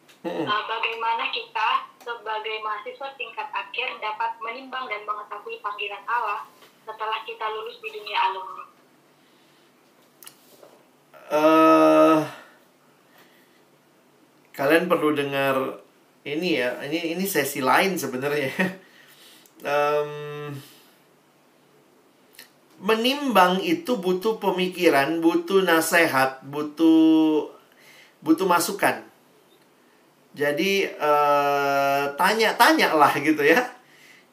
Bagaimana kita sebagai mahasiswa tingkat akhir dapat menimbang dan mengetahui panggilan Allah setelah kita lulus di dunia alumni? Kalian perlu dengar ini ya. Ini sesi lain sebenarnya. Menimbang itu butuh pemikiran, butuh nasihat, butuh masukan. Jadi tanya-tanya lah gitu ya.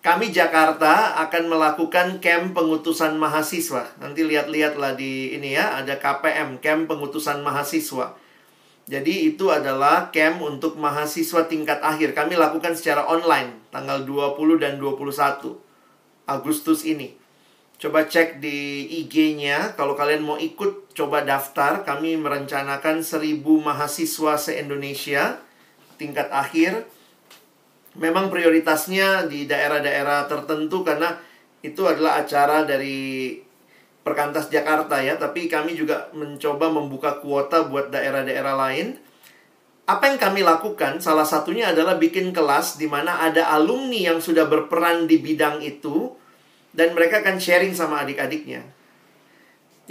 Kami Jakarta akan melakukan camp pengutusan mahasiswa. Nanti lihat-lihatlah di ini ya, ada KPM, camp pengutusan mahasiswa. Jadi itu adalah camp untuk mahasiswa tingkat akhir. Kami lakukan secara online tanggal 20 dan 21 Agustus ini. Coba cek di IG-nya. Kalau kalian mau ikut, coba daftar. Kami merencanakan 1.000 mahasiswa se-Indonesia tingkat akhir. Memang prioritasnya di daerah-daerah tertentu karena itu adalah acara dari Perkantas Jakarta ya. Tapi kami juga mencoba membuka kuota buat daerah-daerah lain. Apa yang kami lakukan, salah satunya adalah bikin kelas di mana ada alumni yang sudah berperan di bidang itu. Dan mereka akan sharing sama adik-adiknya.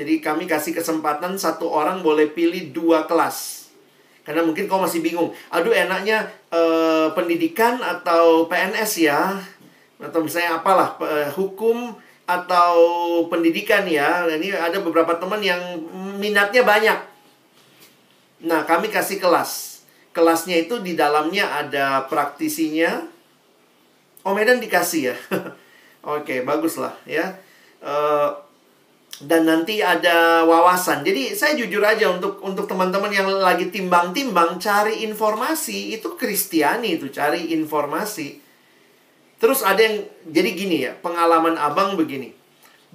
Jadi kami kasih kesempatan satu orang boleh pilih 2 kelas. Karena mungkin kau masih bingung. Aduh enaknya pendidikan atau PNS ya. Atau misalnya apalah, hukum atau pendidikan ya. Ini ada beberapa teman yang minatnya banyak. Nah, kami kasih kelas. Kelasnya itu di dalamnya ada praktisinya. Oh, Medan dikasih ya. Oke, baguslah ya. Dan nanti ada wawasan. Jadi saya jujur aja untuk teman-teman yang lagi timbang-timbang cari informasi, itu Kristiani itu cari informasi. Terus ada yang jadi gini ya, pengalaman abang begini.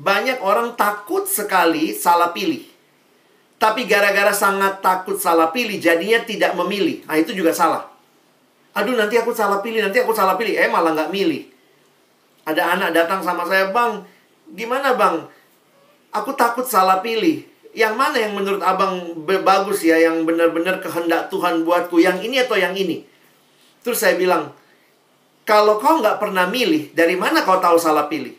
Banyak orang takut sekali salah pilih. Tapi gara-gara sangat takut salah pilih, jadinya tidak memilih. Nah, itu juga salah. Aduh, nanti aku salah pilih, malah nggak milih. Ada anak datang sama saya, "Bang, gimana bang? Aku takut salah pilih. Yang mana yang menurut abang bagus ya, yang benar-benar kehendak Tuhan buatku? Yang ini atau yang ini?" Terus saya bilang, "Kalau kau nggak pernah milih, dari mana kau tahu salah pilih?"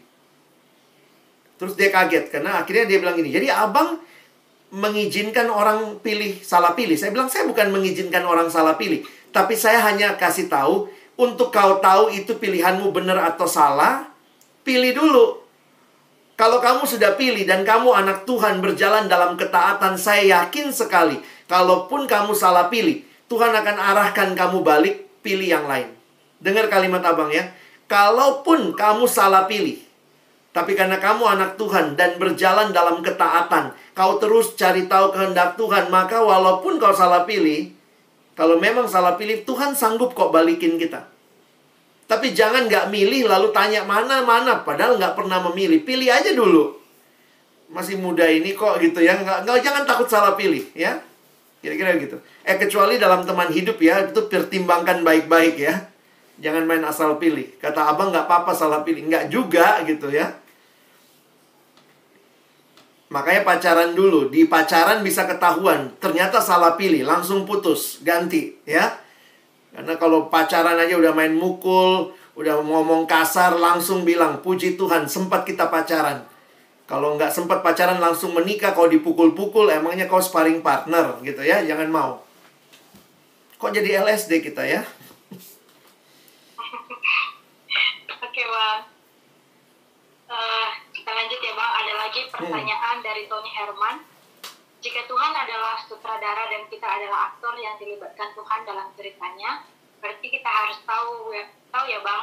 Terus dia kaget, karena akhirnya dia bilang gini, "Jadi abang mengizinkan orang salah pilih?" Saya bilang, "Saya bukan mengizinkan orang salah pilih. Tapi saya hanya kasih tahu, untuk kau tahu itu pilihanmu benar atau salah, pilih dulu. Kalau kamu sudah pilih dan kamu anak Tuhan berjalan dalam ketaatan, saya yakin sekali, kalaupun kamu salah pilih, Tuhan akan arahkan kamu balik, pilih yang lain." Dengar kalimat abang ya. Kalaupun kamu salah pilih, tapi karena kamu anak Tuhan dan berjalan dalam ketaatan, kau terus cari tahu kehendak Tuhan, maka walaupun kau salah pilih, kalau memang salah pilih, Tuhan sanggup kok balikin kita. Tapi jangan nggak milih lalu tanya mana-mana, padahal nggak pernah memilih. Pilih aja dulu. Masih muda ini kok gitu ya. Jangan takut salah pilih ya. Kira-kira gitu. Kecuali dalam teman hidup ya, itu pertimbangkan baik-baik ya. Jangan main asal pilih. Kata abang nggak apa-apa salah pilih. Nggak juga gitu ya. Makanya pacaran dulu. Di pacaran bisa ketahuan. Ternyata salah pilih. Langsung putus. Ganti ya. Karena kalau pacaran aja udah main mukul, udah ngomong kasar, langsung bilang, "Puji Tuhan, sempat kita pacaran." Kalau nggak sempat pacaran, langsung menikah. Kalau dipukul-pukul, emangnya kau sparring partner gitu ya. Jangan mau. Kok jadi LSD kita ya? Oke bang, kita lanjut ya bang. Ada lagi pertanyaan dari Tony Herman. Jika Tuhan adalah sutradara dan kita adalah aktor yang dilibatkan Tuhan dalam ceritanya, berarti kita harus tahu ya bang,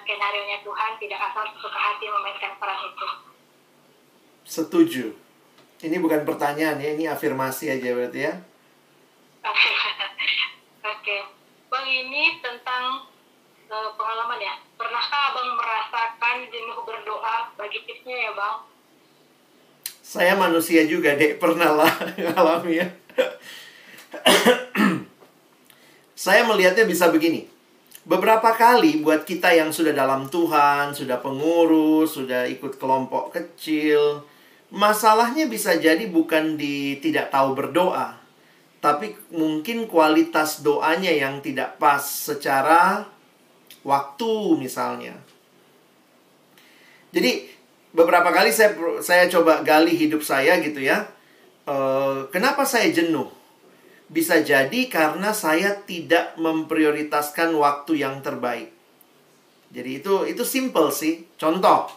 skenario-nya Tuhan, tidak asal suka hati memainkan peran itu. Setuju. Ini bukan pertanyaan ya, ini afirmasi aja berarti ya. Oke. Bang, ini tentang pengalaman ya. Pernahkah abang merasakan jenuh berdoa? Bagi tipsnya ya bang. Saya manusia juga, Dek. Pernah lah ngalami ya. Saya melihatnya bisa begini. Beberapa kali buat kita yang sudah dalam Tuhan, sudah pengurus, sudah ikut kelompok kecil, masalahnya bisa jadi bukan di tidak tahu berdoa, tapi mungkin kualitas doanya yang tidak pas secara waktu misalnya. Jadi beberapa kali saya coba gali hidup saya gitu ya. Kenapa saya jenuh? Bisa jadi karena saya tidak memprioritaskan waktu yang terbaik. Jadi itu simple sih. Contoh,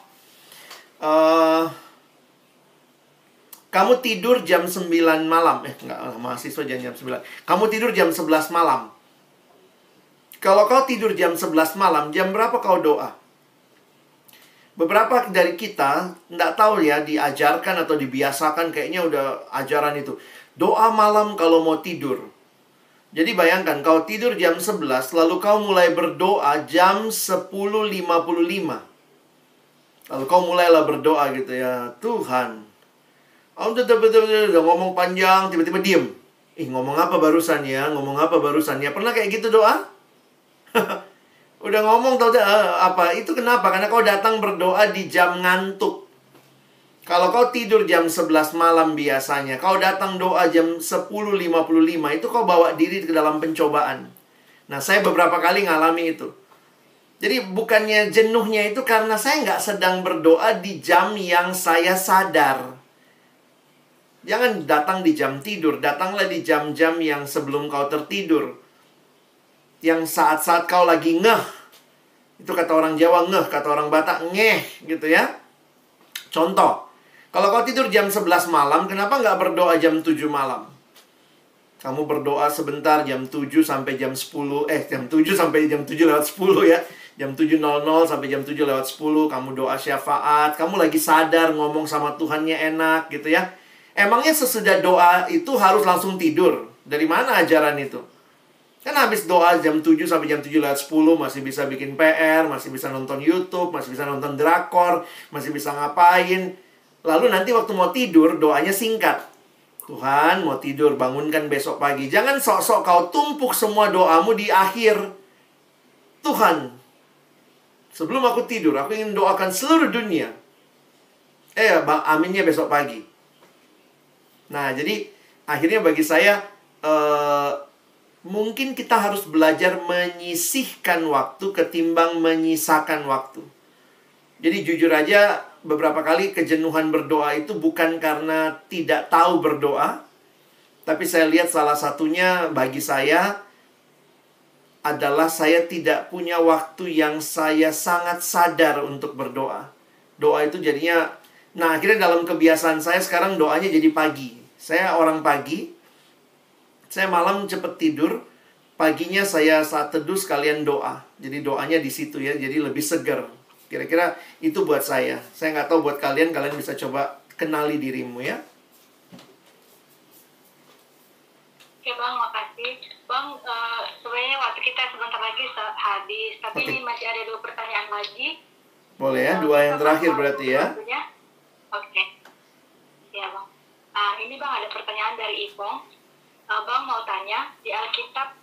kamu tidur jam 9 malam. Enggak, mahasiswa jam 9. Kamu tidur jam 11 malam. Kalau kau tidur jam 11 malam, jam berapa kau doa? Beberapa dari kita nggak tahu ya, diajarkan atau dibiasakan, kayaknya udah ajaran itu. Doa malam kalau mau tidur. Jadi bayangkan, kau tidur jam 11, lalu kau mulai berdoa jam 10.55. Lalu kau mulailah berdoa gitu ya, Tuhan, udah ngomong panjang, tiba-tiba diem. Ngomong apa barusan ya? Ngomong apa barusan ya? Pernah kayak gitu doa? Udah ngomong tau apa? Itu kenapa? Karena kau datang berdoa di jam ngantuk. Kalau kau tidur jam 11 malam biasanya, kau datang doa jam 10.55, itu kau bawa diri ke dalam pencobaan. Nah, saya beberapa kali ngalami itu. Jadi bukannya jenuhnya itu karena saya nggak sedang berdoa di jam yang saya sadar. Jangan datang di jam tidur, datanglah di jam-jam yang sebelum kau tertidur. Yang saat-saat kau lagi ngeh. Itu kata orang Jawa ngeh, kata orang Batak ngeh gitu ya. Contoh, kalau kau tidur jam 11 malam, kenapa nggak berdoa jam 7 malam? Kamu berdoa sebentar jam 7 sampai jam 10, jam 7 sampai jam 7 lewat 10 ya. Jam 7.00 sampai jam 7 lewat 10, kamu doa syafaat, kamu lagi sadar ngomong sama Tuhannya enak gitu ya. Emangnya sesudah doa itu harus langsung tidur? Dari mana ajaran itu? Kan habis doa jam 7 sampai jam 7 lewat 10 masih bisa bikin PR, masih bisa nonton YouTube, masih bisa nonton drakor, masih bisa ngapain. Lalu nanti waktu mau tidur, doanya singkat. Tuhan, mau tidur, bangunkan besok pagi. Jangan sok-sok kau tumpuk semua doamu di akhir. Tuhan, sebelum aku tidur, aku ingin doakan seluruh dunia. Aminnya besok pagi. Nah, jadi akhirnya bagi saya, mungkin kita harus belajar menyisihkan waktu ketimbang menyisakan waktu. Jadi jujur aja, beberapa kali kejenuhan berdoa itu bukan karena tidak tahu berdoa. Tapi saya lihat salah satunya bagi saya adalah saya tidak punya waktu yang saya sangat sadar untuk berdoa. Doa itu jadinya, nah akhirnya dalam kebiasaan saya sekarang doanya jadi pagi. Saya orang pagi, saya malam cepet tidur, paginya saya saat teduh sekalian doa. Jadi doanya di situ ya, jadi lebih segar. Kira-kira itu buat saya. Saya nggak tahu buat kalian bisa coba kenali dirimu ya. Oke Bang, makasih. Bang, sebenarnya waktu kita sebentar lagi habis, tapi ini masih ada 2 pertanyaan lagi. Boleh ya, 2 yang terakhir berarti ya. Oke. Ya Bang. Ini Bang ada pertanyaan dari Ipong. Bang mau tanya, di Alkitab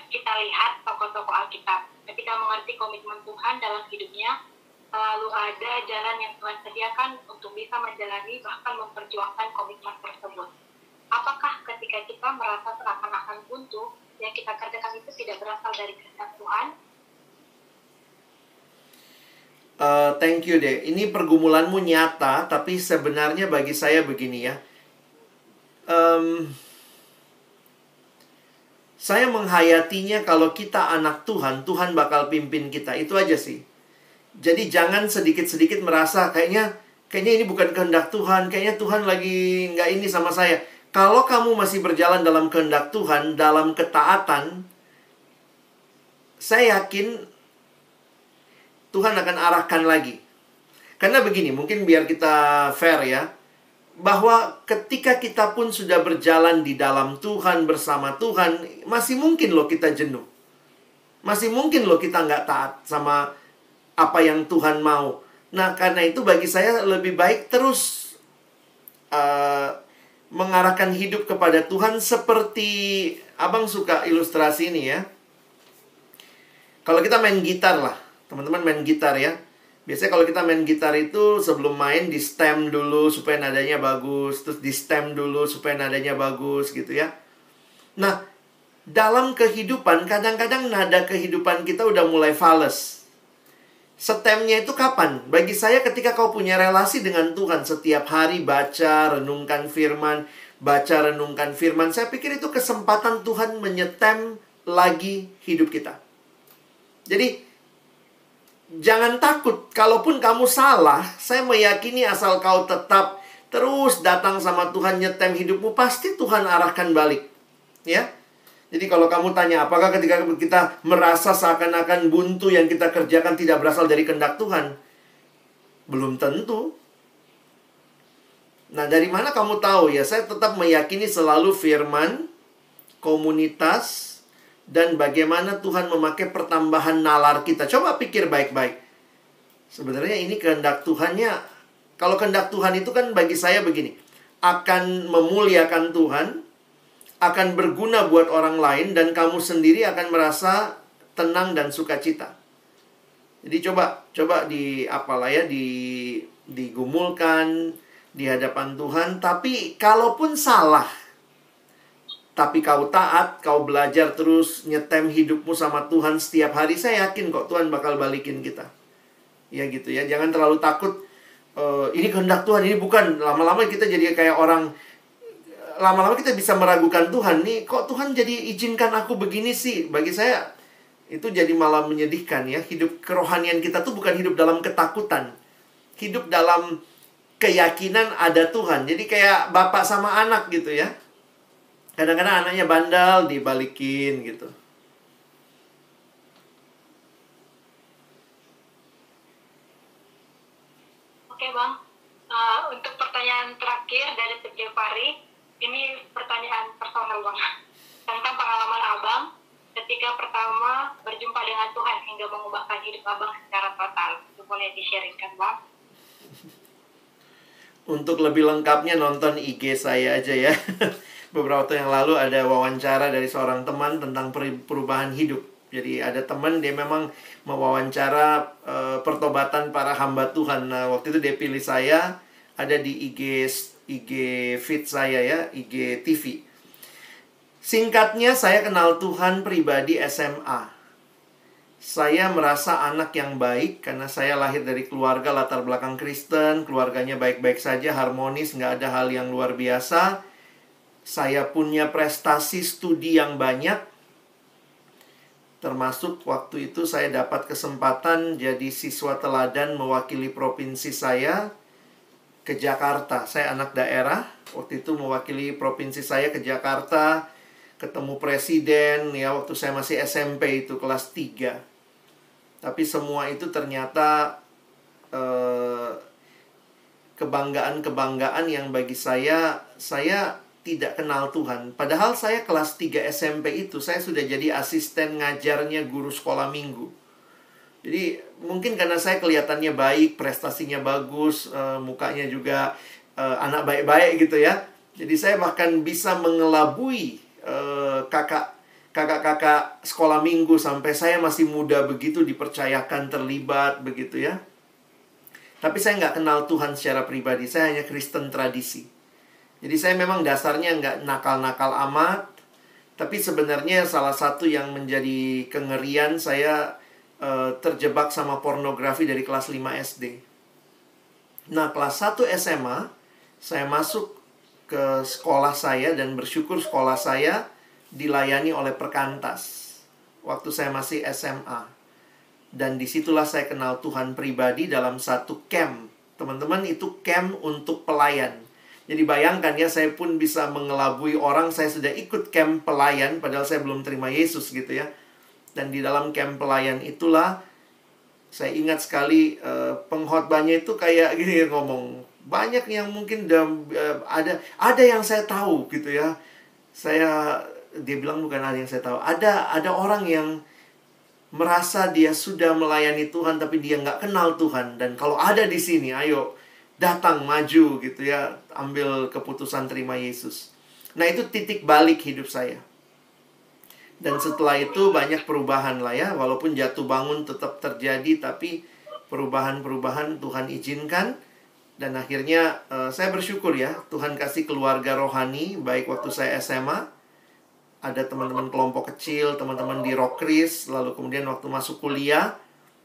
kita lihat tokoh-tokoh Alkitab. Ketika mengerti komitmen Tuhan dalam hidupnya, lalu ada jalan yang Tuhan sediakan untuk bisa menjalani bahkan memperjuangkan komitmen tersebut. Apakah ketika kita merasa seakan-akan buntu, yang kita kerjakan itu tidak berasal dari kehendak Tuhan? Thank you deh. Ini pergumulanmu nyata, tapi sebenarnya bagi saya begini ya. Saya menghayatinya kalau kita anak Tuhan, Tuhan bakal pimpin kita. Itu aja sih. Jadi jangan sedikit-sedikit merasa kayaknya ini bukan kehendak Tuhan. Kayaknya Tuhan lagi nggak ini sama saya. Kalau kamu masih berjalan dalam kehendak Tuhan, dalam ketaatan, saya yakin Tuhan akan arahkan lagi. Karena begini, mungkin biar kita fair ya. Bahwa ketika kita pun sudah berjalan di dalam Tuhan, bersama Tuhan, masih mungkin loh kita jenuh. Masih mungkin loh kita nggak taat sama apa yang Tuhan mau. Nah, karena itu bagi saya lebih baik terus mengarahkan hidup kepada Tuhan. Seperti Abang suka ilustrasi ini ya. Kalau kita main gitar lah, teman-teman main gitar ya. Biasanya kalau kita main gitar itu sebelum main di stem dulu supaya nadanya bagus, terus di stem dulu supaya nadanya bagus gitu ya. Nah, dalam kehidupan kadang-kadang nada kehidupan kita udah mulai fales. Stemnya itu kapan? Bagi saya ketika kau punya relasi dengan Tuhan, setiap hari baca, renungkan firman, baca, renungkan firman, saya pikir itu kesempatan Tuhan menyetem lagi hidup kita. Jadi jangan takut, kalaupun kamu salah, saya meyakini asal kau tetap terus datang sama Tuhan, nyetem hidupmu, pasti Tuhan arahkan balik. Ya. Jadi kalau kamu tanya, apakah ketika kita merasa seakan-akan buntu yang kita kerjakan tidak berasal dari kehendak Tuhan? Belum tentu. Nah, dari mana kamu tahu? Ya, saya tetap meyakini selalu firman, komunitas, dan bagaimana Tuhan memakai pertambahan nalar kita. Coba pikir baik-baik. Sebenarnya ini kehendak Tuhannya. Kalau kehendak Tuhan itu kan bagi saya begini. Akan memuliakan Tuhan, akan berguna buat orang lain, dan kamu sendiri akan merasa tenang dan sukacita. Jadi coba digumulkan di hadapan Tuhan. Tapi kalaupun salah, tapi kau taat, kau belajar terus nyetem hidupmu sama Tuhan setiap hari, saya yakin kok Tuhan bakal balikin kita. Ya gitu ya, jangan terlalu takut. Ini kehendak Tuhan, ini bukan. Lama-lama kita jadi kayak orang. Lama-lama kita bisa meragukan Tuhan. Nih kok Tuhan jadi izinkan aku begini sih? Bagi saya itu jadi malah menyedihkan ya. Hidup kerohanian kita tuh bukan hidup dalam ketakutan. Hidup dalam keyakinan ada Tuhan. Jadi kayak bapak sama anak gitu ya. Kadang-kadang anaknya bandel, dibalikin gitu. Oke Bang, untuk pertanyaan terakhir dari Jepari, ini pertanyaan personal Bang, tentang pengalaman Abang ketika pertama berjumpa dengan Tuhan hingga mengubahkan hidup Abang secara total. Itu boleh di-sharingkan Bang? Untuk lebih lengkapnya nonton IG saya aja ya. Beberapa waktu yang lalu ada wawancara dari seorang teman tentang perubahan hidup. Jadi ada teman, dia memang mewawancara pertobatan para hamba Tuhan. Nah, waktu itu dia pilih saya, ada di IG feed saya ya, IG TV. Singkatnya, saya kenal Tuhan pribadi SMA. Saya merasa anak yang baik karena saya lahir dari keluarga latar belakang Kristen. Keluarganya baik-baik saja, harmonis, nggak ada hal yang luar biasa. Saya punya prestasi studi yang banyak. Termasuk waktu itu saya dapat kesempatan jadi siswa teladan mewakili provinsi saya ke Jakarta. Saya anak daerah, waktu itu mewakili provinsi saya ke Jakarta, ketemu presiden ya waktu saya masih SMP itu kelas 3. Tapi semua itu ternyata kebanggaan-kebanggaan yang bagi saya tidak kenal Tuhan. Padahal saya kelas 3 SMP itu, saya sudah jadi asisten ngajarnya guru sekolah minggu. Jadi mungkin karena saya kelihatannya baik, prestasinya bagus, mukanya juga anak baik-baik gitu ya. Jadi saya bahkan bisa mengelabui kakak-kakak sekolah minggu sampai saya masih muda begitu dipercayakan terlibat begitu ya. Tapi saya nggak kenal Tuhan secara pribadi, saya hanya Kristen tradisi. Jadi saya memang dasarnya nggak nakal-nakal amat. Tapi sebenarnya salah satu yang menjadi kengerian saya terjebak sama pornografi dari kelas 5 SD. Nah, kelas 1 SMA, saya masuk ke sekolah saya dan bersyukur sekolah saya dilayani oleh perkantas. Waktu saya masih SMA. Dan disitulah saya kenal Tuhan pribadi dalam satu camp. Teman-teman, itu camp untuk pelayan. Jadi bayangkan ya, saya pun bisa mengelabui orang. Saya sudah ikut camp pelayan, padahal saya belum terima Yesus gitu ya. Dan di dalam camp pelayan itulah, saya ingat sekali pengkhotbahnya itu kayak gini ngomong. Banyak yang mungkin ada yang saya tahu gitu ya. Dia bilang bukan ada yang saya tahu. Ada orang yang merasa dia sudah melayani Tuhan, tapi dia nggak kenal Tuhan. Dan kalau ada di sini, ayo datang maju gitu ya, ambil keputusan terima Yesus. Nah, itu titik balik hidup saya. Dan setelah itu banyak perubahan lah ya. Walaupun jatuh bangun tetap terjadi, tapi perubahan-perubahan Tuhan izinkan. Dan akhirnya saya bersyukur ya, Tuhan kasih keluarga rohani. Baik waktu saya SMA, ada teman-teman kelompok kecil, teman-teman di Rockris. Lalu kemudian waktu masuk kuliah,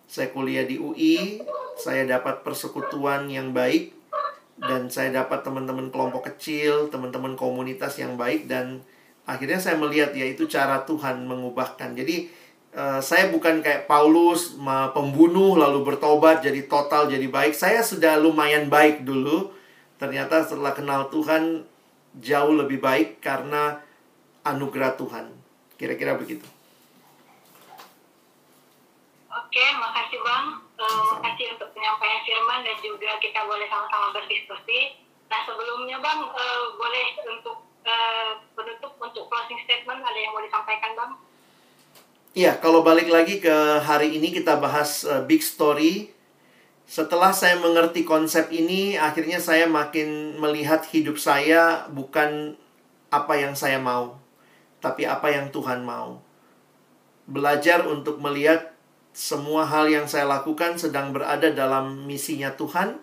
saya kuliah di UI, saya dapat persekutuan yang baik, dan saya dapat teman-teman kelompok kecil, teman-teman komunitas yang baik, dan akhirnya saya melihat ya itu cara Tuhan mengubahkan. Jadi saya bukan kayak Paulus, pembunuh lalu bertobat jadi total jadi baik. Saya sudah lumayan baik dulu. Ternyata setelah kenal Tuhan jauh lebih baik karena anugerah Tuhan. Kira-kira begitu. Oke, makasih Bang. Makasih untuk penyampaian firman dan juga kita boleh sama-sama berdiskusi. Nah, sebelumnya Bang, boleh untuk penutup, untuk closing statement, ada yang mau disampaikan Bang? Iya, kalau balik lagi ke hari ini kita bahas big story. Setelah saya mengerti konsep ini, akhirnya saya makin melihat hidup saya bukan apa yang saya mau, tapi apa yang Tuhan mau. Belajar untuk melihat semua hal yang saya lakukan sedang berada dalam misinya Tuhan.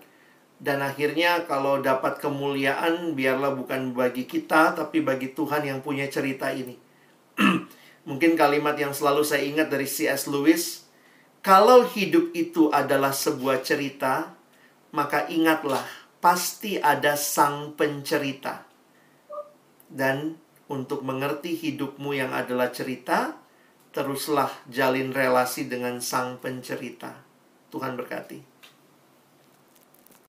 Dan akhirnya kalau dapat kemuliaan, biarlah bukan bagi kita, tapi bagi Tuhan yang punya cerita ini. Mungkin kalimat yang selalu saya ingat dari C.S. Lewis, kalau hidup itu adalah sebuah cerita, maka ingatlah, pasti ada sang pencerita. Dan untuk mengerti hidupmu yang adalah cerita, teruslah jalin relasi dengan sang pencerita. Tuhan berkati.